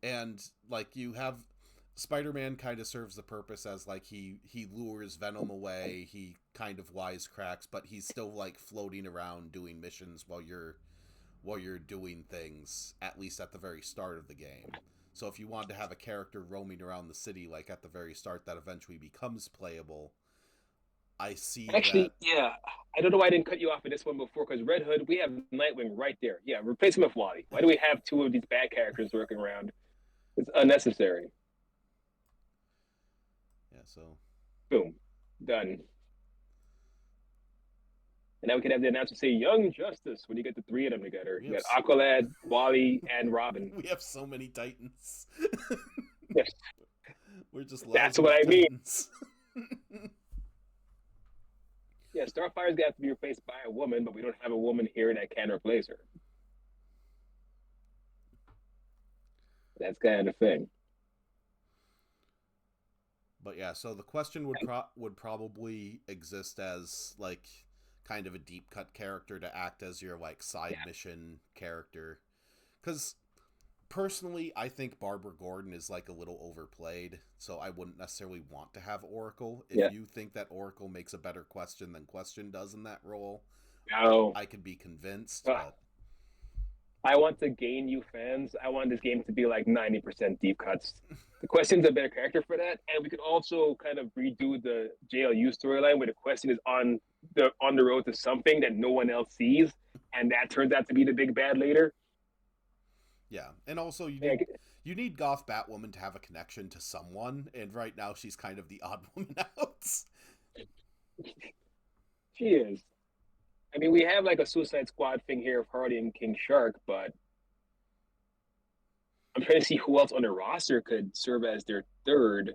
And like you have Spider-Man kind of serves the purpose as like he lures Venom away, he kind of wisecracks, but he's still like floating around doing missions while you're doing things, at least at the very start of the game. So if you want to have a character roaming around the city like at the very start that eventually becomes playable, I see Actually, that. yeah. I don't know why I didn't cut you off in this one before because Red Hood, we have Nightwing right there. Yeah, replace him with Wally. Why do we have two of these bad characters working around? It's unnecessary. Yeah, so Boom. Done. And now we can have the announcer say Young Justice when you get the three of them together. You got Aqualad, Wally, and Robin. We have so many Titans. Yes. We're just That's what I Titans. mean. Yeah, Starfire's got to be replaced by a woman, but we don't have a woman here that can replace her. That's kind of the thing. But yeah, so the question would probably exist as like kind of a deep cut character to act as your like side mission character. Because personally, I think Barbara Gordon is like a little overplayed, so I wouldn't necessarily want to have Oracle. If you think that Oracle makes a better Question than Question does in that role, no. I could be convinced. But I want to gain you fans. I want this game to be like 90% deep cuts. The Question's a better character for that, and we could also kind of redo the JLU storyline where the Question is on the road to something that no one else sees, and that turns out to be the big bad later. Yeah, and also Yeah, you need Goth Batwoman to have a connection to someone, and right now she's kind of the odd woman out. she is. I mean, we have like a Suicide Squad thing here of Harley and King Shark, but I'm trying to see who else on the roster could serve as their third.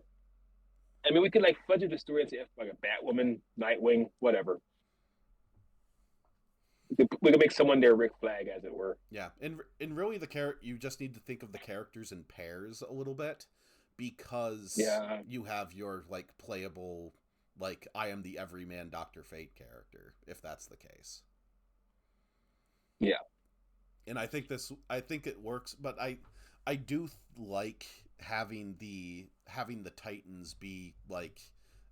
I mean, we could like fudge the story and say like a Batwoman, Nightwing, whatever. We could make someone their Rick Flag, as it were. Yeah, and really you just need to think of the characters in pairs a little bit, because Yeah, you have your like playable, like I am the everyman Doctor Fate character, if that's the case. yeah, And I think it works, but I do like having the Titans be like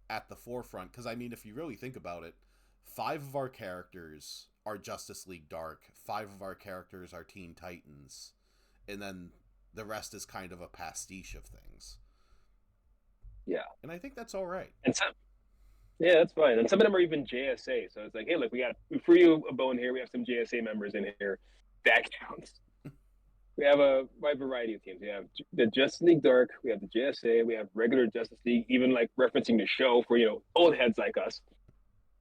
at the forefront, because I mean, if you really think about it, five of our characters are Justice League Dark, five of our characters are Teen Titans, and then the rest is kind of a pastiche of things. yeah. And I think that's all right. And some, yeah, that's fine. And some of them are even JSA. So it's like, hey, look, we free you a bone here. We have some JSA members in here. That counts. We have a wide variety of teams. We have the Justice League Dark. We have the JSA. We have regular Justice League, even like referencing the show for old heads like us.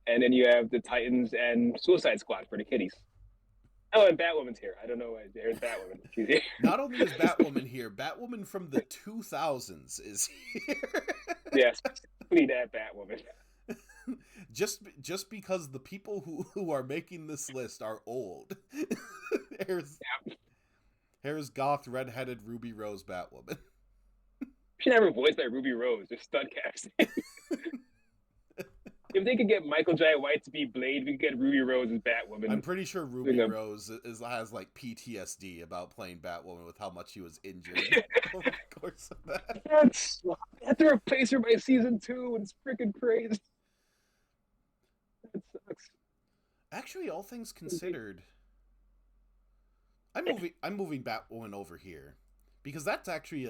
And then you have the Titans and Suicide Squad for the kiddies. Oh, and Batwoman's here. I don't know why there's Batwoman. She's here. Not only is Batwoman here, Batwoman from the 2000s is here. Yeah, specifically that Batwoman. just because the people who are making this list are old. Here's goth redheaded Ruby Rose Batwoman. She should have her voiced by Ruby Rose, just stud casting. If they could get Michael Jai White to be Blade, we could get Ruby Rose as Batwoman. I'm pretty sure Ruby Rose has like PTSD about playing Batwoman with how much she was injured over the course of that. That's have to replace her by season 2, and it's freaking crazy. That sucks. Actually, all things considered, I'm moving Batwoman over here, because that's actually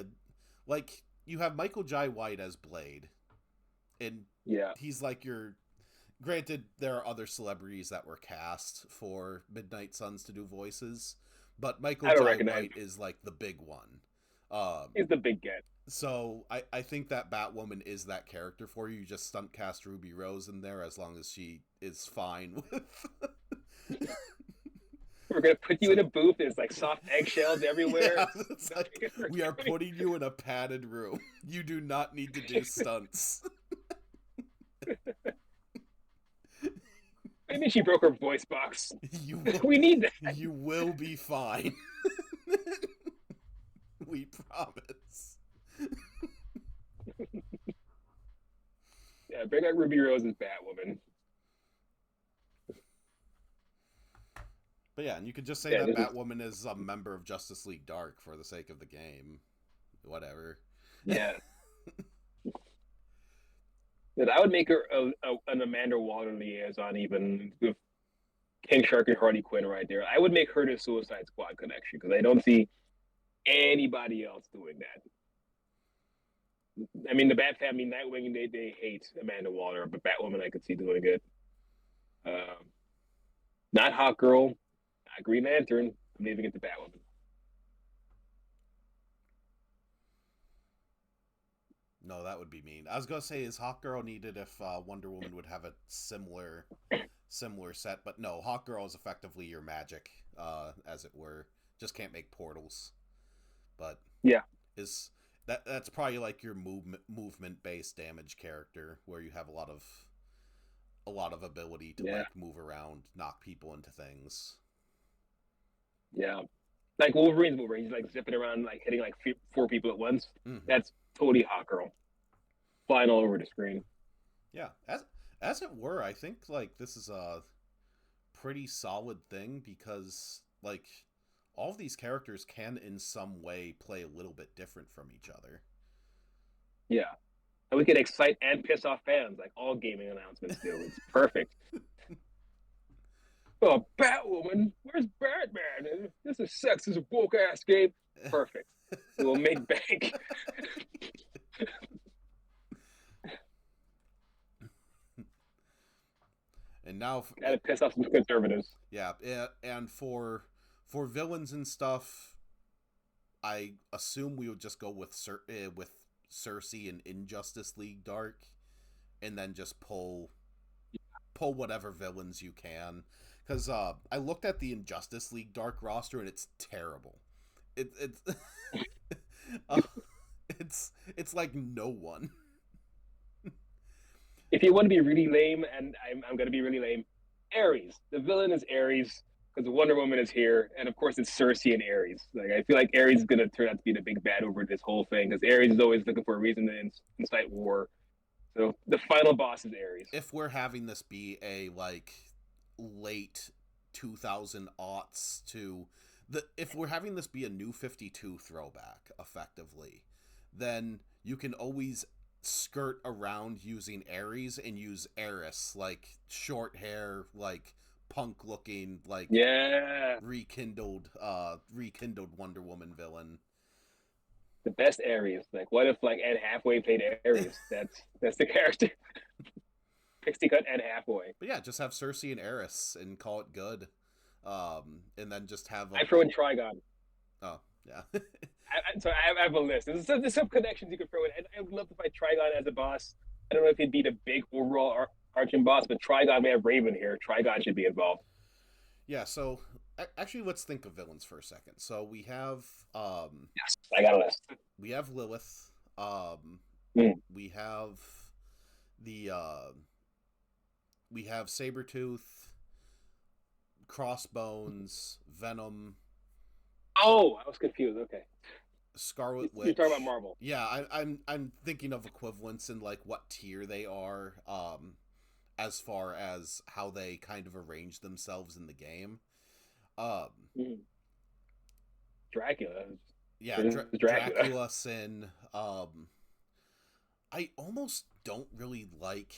like you have Michael Jai White as Blade, and yeah, he's like your. Granted, there are other celebrities that were cast for Midnight Suns to do voices, but Michael Jai White is like the big one. He's the big get. So I think that Batwoman is that character for you. You just stunt cast Ruby Rose in there, as long as she is fine with. We're gonna put you in a booth. There's like soft eggshells everywhere. Yeah, like, we are putting you in a padded room. You do not need to do stunts. Maybe she broke her voice box. We need that. You will be fine. We promise. Yeah, bring out Ruby Rose as Batwoman. But yeah, and you could just say that Batwoman is a member of Justice League Dark for the sake of the game. Whatever. Yeah. That I would make her an Amanda Waller liaison, even with King Shark and Harley Quinn right there. I would make her the Suicide Squad connection, because I don't see anybody else doing that. I mean, the Bat Family, Nightwing, they hate Amanda Waller, but Batwoman I could see doing it. Not Hawkgirl, not Green Lantern. I'm leaving it to Batwoman. No, that would be mean. I was gonna say, is Hawkgirl needed if Wonder Woman would have a similar set, but no, Hawkgirl is effectively your magic, as it were. Just can't make portals. But yeah, that's probably like your movement based damage character, where you have a lot of ability to like move around, knock people into things. Yeah, like Wolverine's move, where he's like zipping around, like hitting like 4 people at once. Mm-hmm. That's totally Hawkgirl, flying all over the screen. Yeah, as it were, I think like this is a pretty solid thing, because like all of these characters can in some way play a little bit different from each other. Yeah, and we can excite and piss off fans like all gaming announcements do. It's perfect. Oh, Batwoman, where's Batman? This is sex, this is a woke ass game. Perfect. We'll make bank. And now gotta piss off some conservatives. Yeah, and for villains and stuff, I assume we would just go with with Cersei and Injustice League Dark, and then just pull whatever villains you can. Because I looked at the Injustice League Dark roster and it's terrible. It's uh, it's like no one. If you want to be really lame, and I'm going to be really lame, Ares. The villain is Ares because Wonder Woman is here, and of course it's Cersei and Ares. Like I feel like Ares is going to turn out to be the big bad over this whole thing because Ares is always looking for a reason to incite war. So the final boss is Ares. If we're having this be a like late 2000 aughts to the if we're having this be a new 52 throwback effectively, then you can always skirt around using Ares and use Eris, like short hair, like punk looking, like Yeah, rekindled Wonder Woman villain. the best Ares. Like, what if like Ed Hathaway played Ares? That's the character. Pixie cut Ed Hathaway. But yeah, just have Cersei and Eris and call it good. And then just have I throw in Trigon. oh yeah. So I have a list. There's some connections you could throw in. I would love to fight Trigon as a boss. I don't know if he'd be the big overall arching boss, but Trigon, we have Raven here. Trigon should be involved. Yeah, so actually let's think of villains for a second. So Yes, I got a list. we have Lilith, we have the we have Sabretooth, Crossbones, Venom, Oh, I was confused. Okay, Scarlet Witch. you're talking about Marvel. Yeah, I'm thinking of equivalents in like what tier they are, as far as how they kind of arrange themselves in the game. Um, Mm. Dracula. yeah, Dracula, Sin. I almost don't really like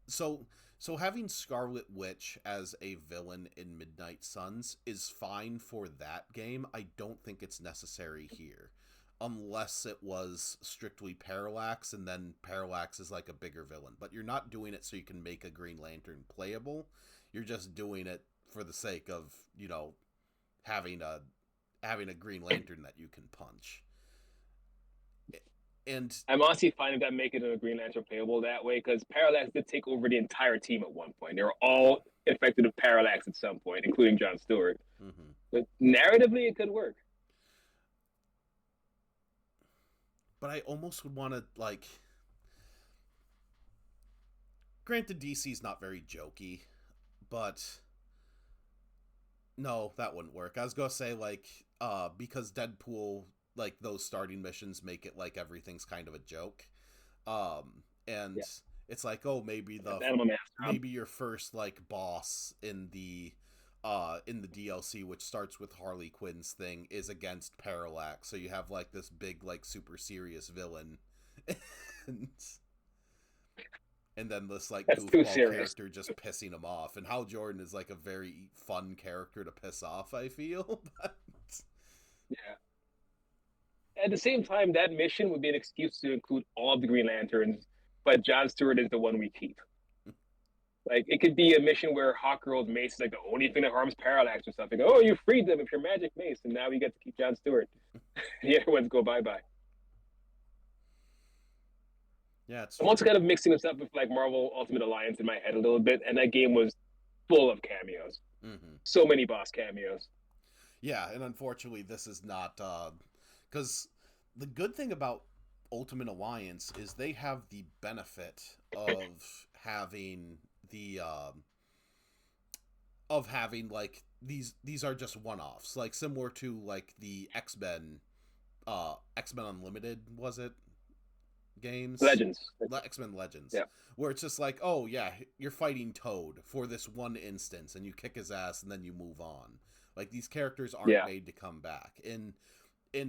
so so having Scarlet Witch as a villain in Midnight Suns is fine for that game. I don't think it's necessary here. Unless it was strictly Parallax and then Parallax is like a bigger villain. But you're not doing it so you can make a Green Lantern playable. You're just doing it for the sake of, having a Green Lantern that you can punch. And I'm honestly finding that making a Green Lantern playable that way because Parallax did take over the entire team at one point. They were all infected with Parallax at some point, including John Stewart. mm-hmm. But narratively, it could work. But I almost would want to like. Granted, DC's not very jokey, but no, that wouldn't work. I was gonna say like, because Deadpool, like those starting missions make it like everything's kind of a joke, and Yeah. it's like, oh, maybe maybe your first like boss in the DLC, which starts with Harley Quinn's thing, is against Parallax. So you have like this big, like super serious villain, and, and then this like That's too goofball serious. character just pissing him off. And Hal Jordan is like a very fun character to piss off, I feel. But Yeah. At the same time, that mission would be an excuse to include all of the Green Lanterns, but John Stewart is the one we keep. Like it could be a mission where Hawkgirl's mace is like the only thing that harms Parallax or something. Oh, you freed them with your magic mace, and now we get to keep John Stewart. The other ones go bye bye. yeah, it's I'm also kind of mixing this up with like Marvel Ultimate Alliance in my head a little bit, and that game was full of cameos. mm-hmm. So many boss cameos. Yeah, and unfortunately, this is not because the good thing about Ultimate Alliance is they have the benefit having the of having like these are just one-offs, like similar to like the X-Men Unlimited, was it, games? Legends. X-Men Legends. Yeah. Where it's just like, oh yeah, you're fighting Toad for this one instance and you kick his ass and then you move on. Like these characters aren't made to come back. In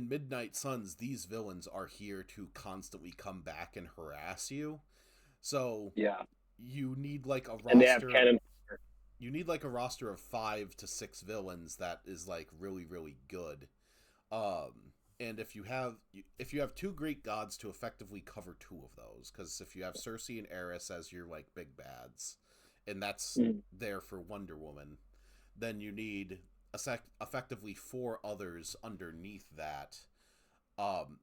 Midnight Suns, these villains are here to constantly come back and harass you. So Yeah. you need like a roster. And they have cannon. You need like a roster of 5 to 6 villains that is like really really good. And if you have 2 Greek gods to effectively cover 2 of those, because if you have Cersei and Eris as your like big bads, and that's there for Wonder Woman, then you need effectively 4 others underneath that,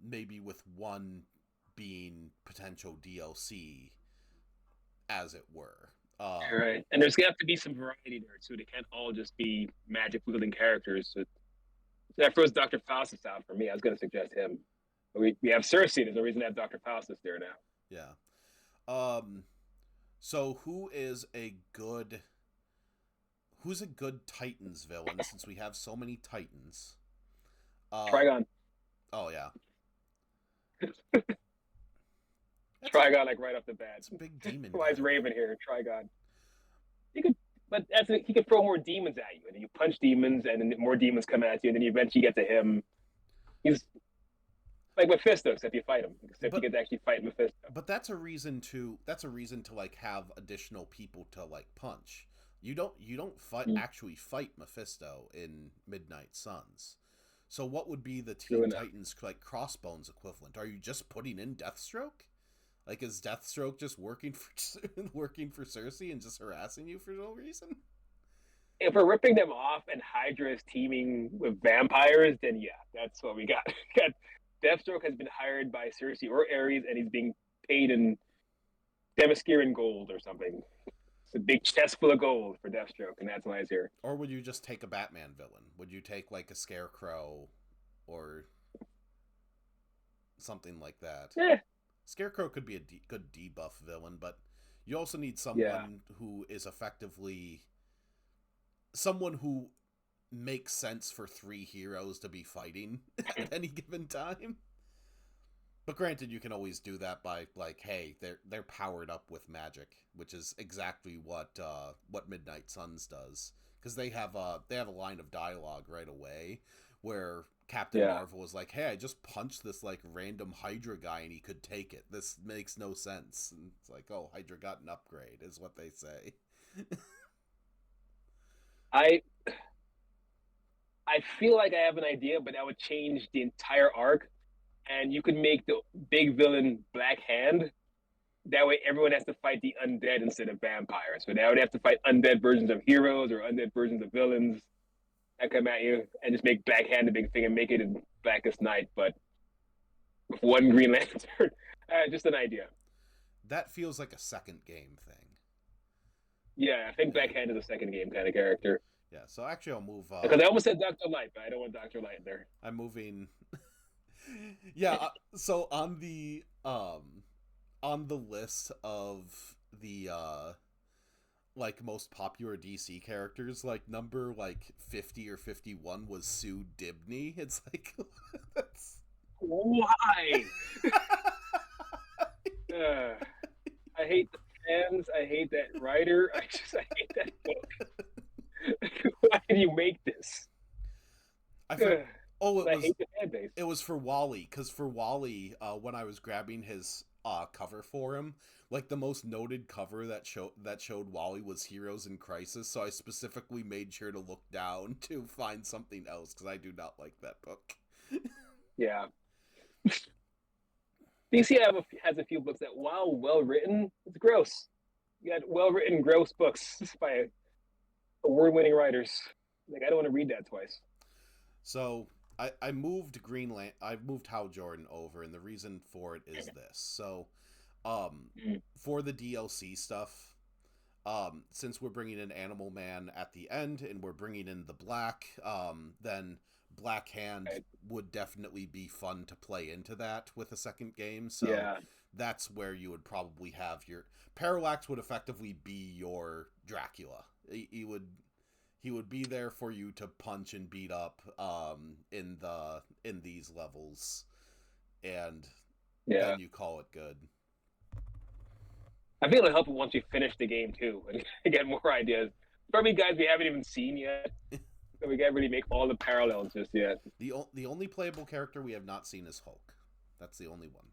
maybe with one being potential DLC, as it were. Right. And there's gonna have to be some variety there too. They can't all just be magic wielding characters. So that throws Dr. Faustus out for me. I was gonna suggest him. But we have Cersei. There's no reason to have Dr. Faustus there now. Yeah. So who's a good Titans villain, since we have so many Titans? Trigon. Oh yeah. Trigon, like right off the bat. It's a big demon. Why is Raven here? Trigon. He could, but he could throw more demons at you, and then you punch demons, and then more demons come at you, and then you eventually get to him. He's like Mephisto, except you fight him. Except you get to actually fight Mephisto. But that's a reason to like have additional people to like punch. You don't actually fight Mephisto in Midnight Suns. So what would be the Teen Titans like Crossbones equivalent? Are you just putting in Deathstroke? Like, is Deathstroke just working for Cersei and just harassing you for no reason? If we're ripping them off and Hydra is teaming with vampires, then yeah, that's what we got. Deathstroke has been hired by Cersei or Ares, and he's being paid in Themysciran gold or something. It's a big chest full of gold for Deathstroke, and that's why he's here. Or would you just take a Batman villain? Would you take like a Scarecrow or something like that? Yeah. Scarecrow could be a good debuff villain, but you also need someone who is effectively someone who makes sense for 3 heroes to be fighting at any given time. But granted, you can always do that by like, hey, they're powered up with magic, which is exactly what Midnight Suns does, because they have a line of dialogue right away where Captain Marvel was like, hey, I just punched this like random Hydra guy and he could take it. This makes no sense. And it's like, oh, Hydra got an upgrade, is what they say. I feel like I have an idea, but that would change the entire arc. And you could make the big villain Black Hand. That way everyone has to fight the undead instead of vampires. So now would have to fight undead versions of heroes or undead versions of villains that come at you, and just make Black Hand the big thing and make it in Blackest Night, but with one Green Lantern. Just an idea. That feels like a second game thing. Yeah, I think Black Hand is a second game kind of character. Yeah, so actually I'll move... because I almost said Dr. Light, but I don't want Dr. Light there. I'm moving... yeah, so on the list of the like most popular DC characters, like number like 50 or 51 was Sue Dibney. It's like that's why. I hate the fans. I hate that writer. I hate that book. Why did you make this? I hate the fan base. It was for Wally, because for Wally, when I was grabbing his cover for him, like the most noted cover that showed Wally was Heroes in Crisis, so I specifically made sure to look down to find something else, because I do not like that book. Yeah. DC has a few books that, while well written, it's gross. You got well written, gross books by award-winning writers. Like, I don't want to read that twice. So I moved I moved Hal Jordan over, and the reason for it is this. So, for the DLC stuff, since we're bringing in Animal Man at the end, and we're bringing in the Black, then Black Hand would definitely be fun to play into that with a second game. So that's where you would probably have your... Parallax would effectively be your Dracula. He would be there for you to punch and beat up in these levels, and then you call it good. I feel it'll help once we finish the game too and get more ideas. Probably guys we haven't even seen yet. So we can't really make all the parallels just yet. The only playable character we have not seen is Hulk. That's the only one.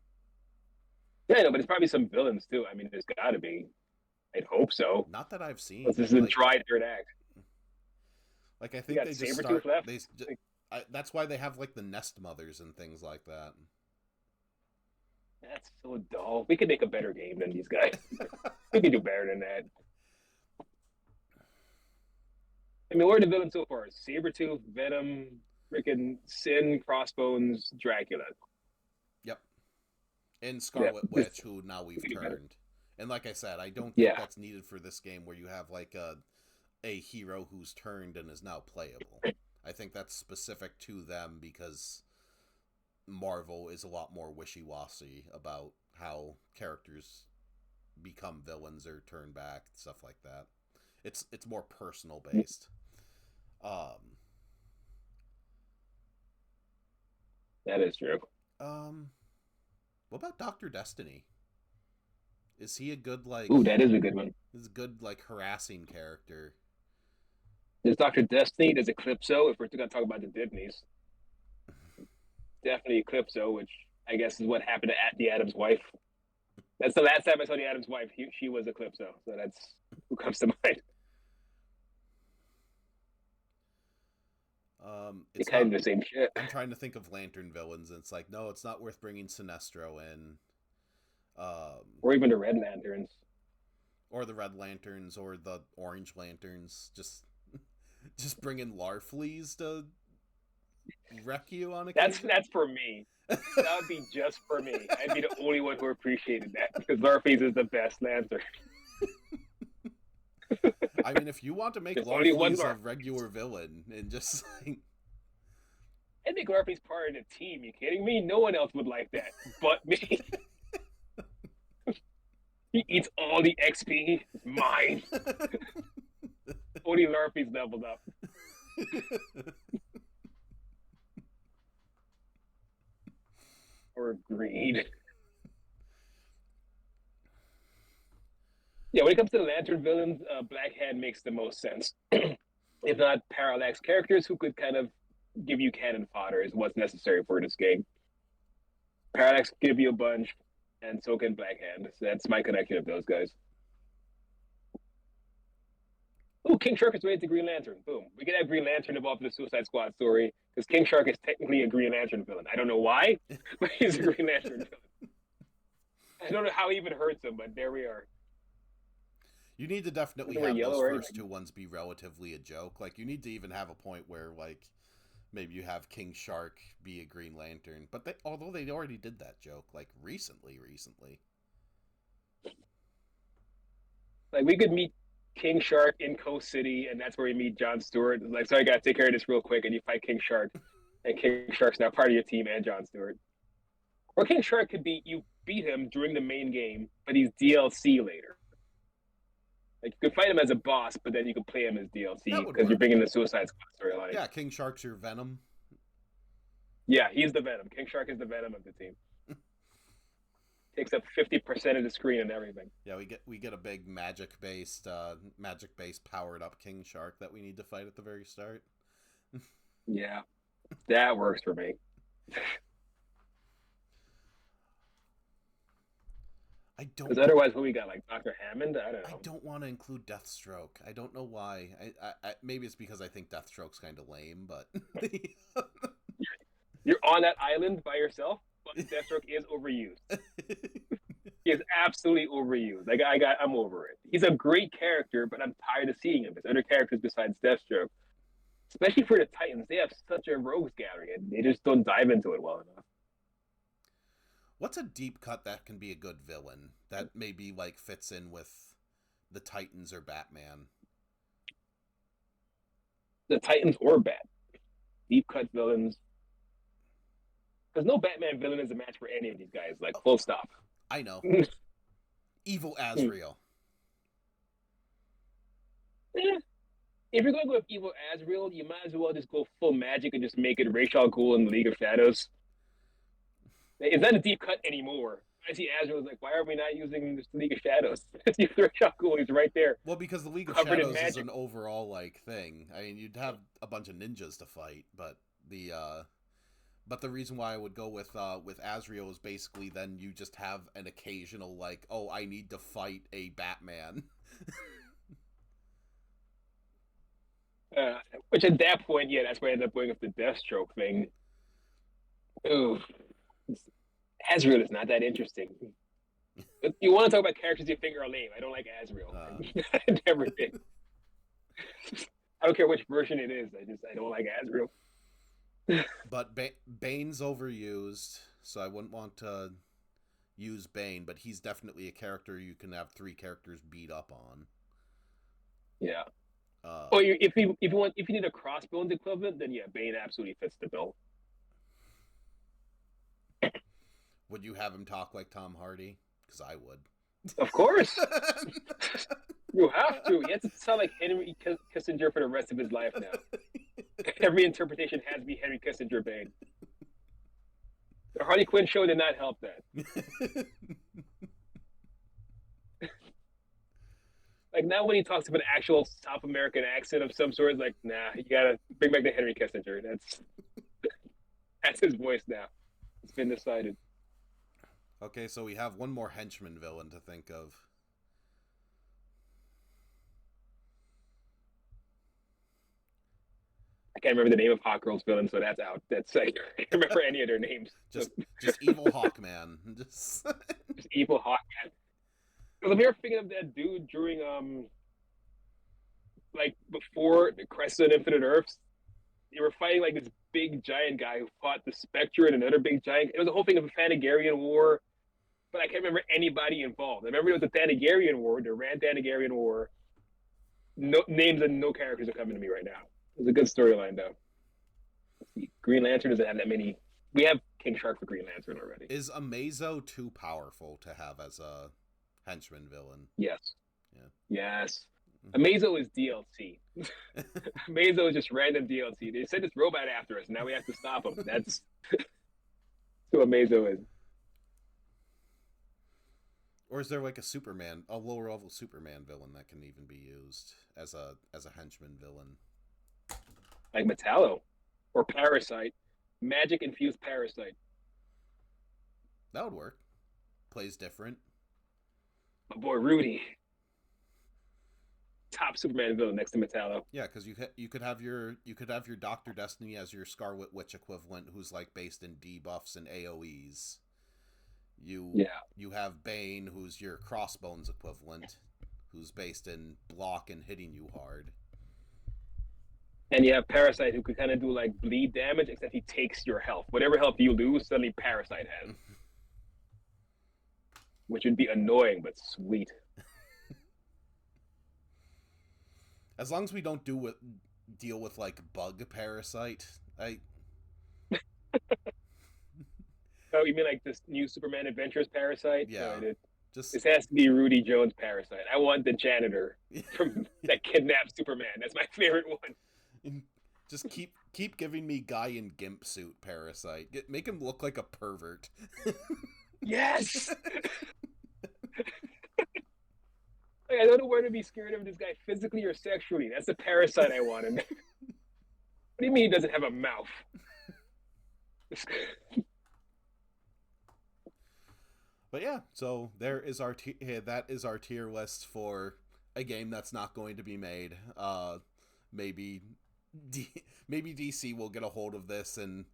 Yeah, no, but it's probably some villains too. I mean, there's got to be. I'd hope so. Not that I've seen. This is a dry third act. Like, I think they just start. That's why they have like the Nest Mothers and things like that. That's so dull. We could make a better game than these guys. We could do better than that. I mean, what are the villains so far? Sabretooth, Venom, freaking Sin, Crossbones, Dracula. Yep. And Yeah, Scarlet Witch, who now we've we do better. turned. And like I said, I don't think Yeah, that's needed for this game where you have like a hero who's turned and is now playable. I think that's specific to them because Marvel is a lot more wishy-washy about how characters become villains or turn back, stuff like that. It's more personal based. Um, that is true. um, what about Doctor Destiny? Is he a good like? Ooh, that is a good one. Is a good like harassing character? There's Doctor Destiny. There's Eclipso. If we're going to talk about the Disneys, definitely Eclipso, which I guess is what happened to the Adams wife. That's the last time I saw the Adams wife. She was Eclipso, so that's who comes to mind. It's It's kind not. of the same shit. I'm trying to think of Lantern villains, and it's like, no, it's not worth bringing Sinestro in, Or even the Red Lanterns. or the Red Lanterns, or the Orange Lanterns. Just bring in Larfleeze to wreck you on occasion. That's for me. That would be just for me. I'd be the only one who appreciated that because Larface is the best Lantern. I mean, if you want to make There's only one Larfleeze a Larf. regular villain and just like, I think Larface part of the team. You kidding me? No one else would like that but me. He eats all the XP. It's mine. Only Larface leveled up. Or greed. Yeah, when it comes to the Lantern villains, Black Hand makes the most sense. If not, Parallax characters who could kind of give you cannon fodder is what's necessary for this game. Parallax can give you a bunch, and so can Black Hand. So that's my connection of those guys. Oh, King Shark is related to Green Lantern. Boom. We can have Green Lantern involved in the Suicide Squad story because King Shark is technically a Green Lantern villain. I don't know why, but he's a Green Lantern villain. I don't know how he even hurts him, but there we are. you need to definitely Doesn't wear have yellow those or first anything. two ones be relatively a joke. Like, you need to even have a point where like maybe you have King Shark be a Green Lantern, but although they already did that joke like recently. Like we could meet King Shark in Coast City, and that's where we meet John Stewart. Like, sorry, I gotta take care of this real quick, and you fight King Shark, and King Shark's now part of your team and John Stewart. Or King Shark could be you beat him during the main game, but he's DLC later. Like you could fight him as a boss, but then you could play him as DLC That would because you're work. bringing the Suicide Squad storyline. Yeah, King Shark's your Venom. Yeah, he's the Venom. King Shark is the Venom of the team. Takes up 50% of the screen and everything. Yeah, we get a big magic based powered up King Shark that we need to fight at the very start. Yeah, that works for me. I don't. Because otherwise, who we got? Like Dr. Hammond? I don't I know. don't want to include Deathstroke. I don't know why. Maybe it's because I think Deathstroke's kind of lame, but You're on that island by yourself, but Deathstroke is overused. He is absolutely overused. Like I'm over it. He's a great character, but I'm tired of seeing him. There's other characters besides Deathstroke, especially for the Titans. They have such a rogues gallery, and they just don't dive into it well enough. what's a deep cut that can be a good villain that maybe like fits in with the Titans or Batman? The Titans or Bat, deep cut villains. Because no Batman villain is a match for any of these guys. Like full stop. I know. Evil Azrael. If you're going to go with Evil Azrael, you might as well just go full magic and just make it Ra's al Ghul in the League of Shadows. It's not a deep cut anymore. I see Azrael's like, why are we not using this League of Shadows? It's Ra's al Ghul. He's right there. Well, because the League of Covered in Shadows is magic. an overall like thing. I mean, you'd have a bunch of ninjas to fight, but the reason why I would go with Azrael is basically then you just have an occasional like, oh, I need to fight a Batman. Which at that point, yeah, that's why I ended up going with the Deathstroke thing. Ooh, Azrael is not that interesting. But you want to talk about characters you think are lame? I don't like Azrael. I never did. I don't care which version it is. I don't like Azrael. But Bane's overused, so I wouldn't want to use Bane. But he's definitely a character you can have three characters beat up on. Yeah. Uh, Oh, if you need a Crossbones equivalent, then yeah, Bane absolutely fits the bill. would you have him talk like Tom Hardy? Because I would. Of course, you have to. He has to sound like Henry Kissinger for the rest of his life now. Every interpretation has to be Henry Kissinger Bane. The Harley Quinn show did not help that. Like now, when he talks with an actual South American accent of some sort, like, nah, you gotta bring back the Henry Kissinger. That's his voice now. It's been decided. Okay, so we have one more henchman villain to think of. I can't remember the name of Hawkgirl's villain, so that's out. That's I can't remember any of their names. Just evil Hawkman. Just evil Hawkman. Because I'm here thinking of that dude during like before the Crisis on Infinite Earths. They were fighting like this big giant guy who fought the Spectre and another big giant. It was a whole thing of a Thanagarian war, but I can't remember anybody involved. I remember it was the Thanagarian war, the Rand Thanagarian war. No names and no characters are coming to me right now. It was a good storyline though. Let's see. Green Lantern doesn't have that many. We have King Shark for Green Lantern already. Is Amazo too powerful to have as a henchman villain? Yes. Yeah. Yes. Amazo is DLC. Amazo is just random DLC. They sent this robot after us. Now we have to stop him. That's who Amazo is. Or is there like a lower level Superman villain that can even be used as a henchman villain? Like Metallo or Parasite. Magic infused Parasite. That would work. Plays different. My boy Rudy. Top Superman villain next to Metallo. Yeah, because you could have your Dr. Destiny as your Scarlet Witch equivalent, who's like based in debuffs and AoEs. You have Bane, who's your Crossbones equivalent, who's based in block and hitting you hard. And you have Parasite, who could kind of do like bleed damage, except he takes your health. Whatever health you lose, suddenly Parasite has. Which would be annoying, but sweet. As long as we don't deal with like bug Parasite, Oh, you mean like this new Superman Adventures Parasite? Yeah. No, just this has to be Rudy Jones Parasite. I want the janitor from that kidnapped Superman. That's my favorite one. Just keep giving me guy in gimp suit Parasite. Make him look like a pervert. Yes. Like, I don't know where to be scared of this guy physically or sexually. That's the Parasite I want him. What do you mean he doesn't have a mouth? But yeah, so that is our tier list for a game that's not going to be made. Maybe DC will get a hold of this and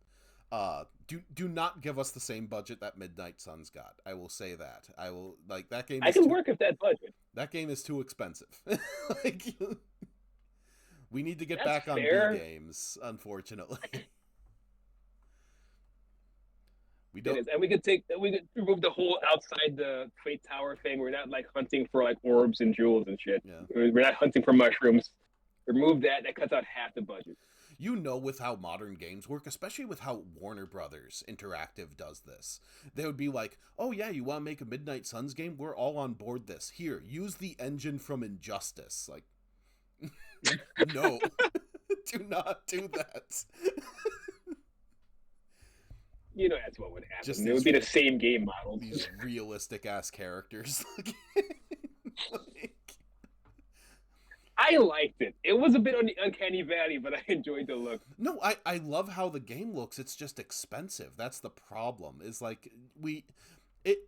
do not give us the same budget that Midnight Suns got. I will say that. I will like that game. I can work with that budget. That game is too expensive. Like, we need to get That's back on fair. B games, unfortunately. We don't. It is. And we could remove the whole outside the Fate Tower thing. We're not like hunting for like orbs and jewels and shit. Yeah. We're not hunting for mushrooms. Remove that. That cuts out half the budget. You know, with how modern games work, especially with how Warner Brothers Interactive does this, they would be like, "Oh yeah, you want to make a Midnight Suns game? We're all on board this. Here, use the engine from Injustice." Like, no, do not do that. You know that's what would happen. It would be the same game model. These realistic ass characters. Like, I liked it. It was a bit on the uncanny valley, but I enjoyed the look. No, I love how the game looks. It's just expensive. That's the problem. Is like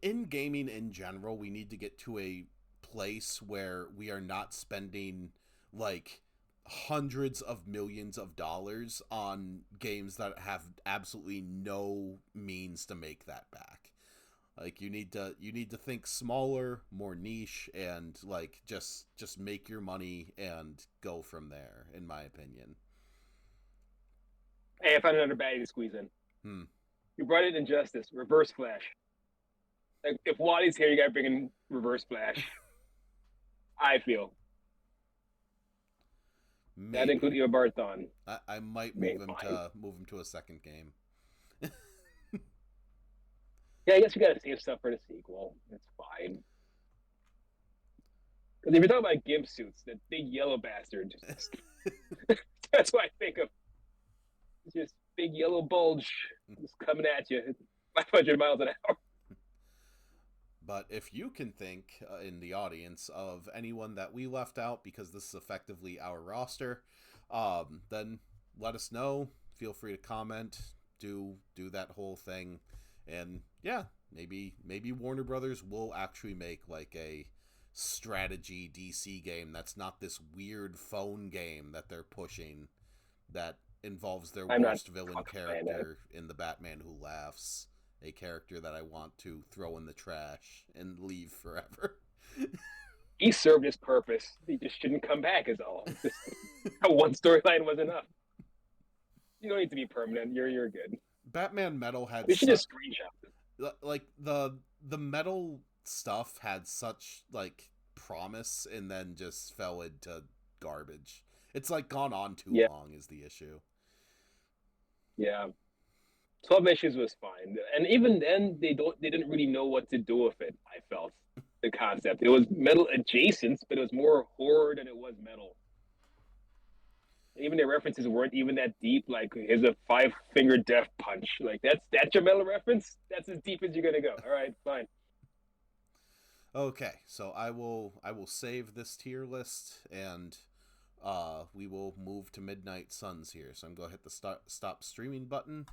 in gaming in general, we need to get to a place where we are not spending like hundreds of millions of dollars on games that have absolutely no means to make that back. Like you need to think smaller, more niche, and like just make your money and go from there. In my opinion. Hey, I found another baddie to squeeze in. Hmm. You brought in Injustice, Reverse Flash. Like if Wally's here, you gotta bring in Reverse Flash. I feel that Maybe include Eva Barthon. I might Maybe fine. move him to a second game. Yeah, I guess we gotta save stuff for the sequel. It's fine. Because if you're talking about gimp suits, that big yellow bastard, just that's what I think of. It's just big yellow bulge just coming at you, 500 miles an hour. But if you can think in the audience of anyone that we left out because this is effectively our roster, then let us know. Feel free to comment, do that whole thing, and yeah, maybe Warner Brothers will actually make like a strategy DC game that's not this weird phone game that they're pushing that involves their I'm not worst villain fucking playing that. character in the Batman Who Laughs, a character that I want to throw in the trash and leave forever. He served his purpose. He just shouldn't come back, is all. Just one storyline was enough. You don't need to be permanent. You're good. Batman Metal had We should just screenshot this. like the metal stuff had such like promise and then just fell into garbage. It's like gone on too Yeah, long is the issue. yeah. 12 issues was fine, and even then, they didn't really know what to do with it. I felt the concept. It was metal adjacent, but it was more horror than it was metal. Even the references weren't even that deep. Like here's a five-finger death punch. Like that's your metal reference. That's as deep as you're gonna go. All right, fine. Okay, so I will save this tier list and we will move to Midnight Suns here. So I'm going to hit the stop streaming button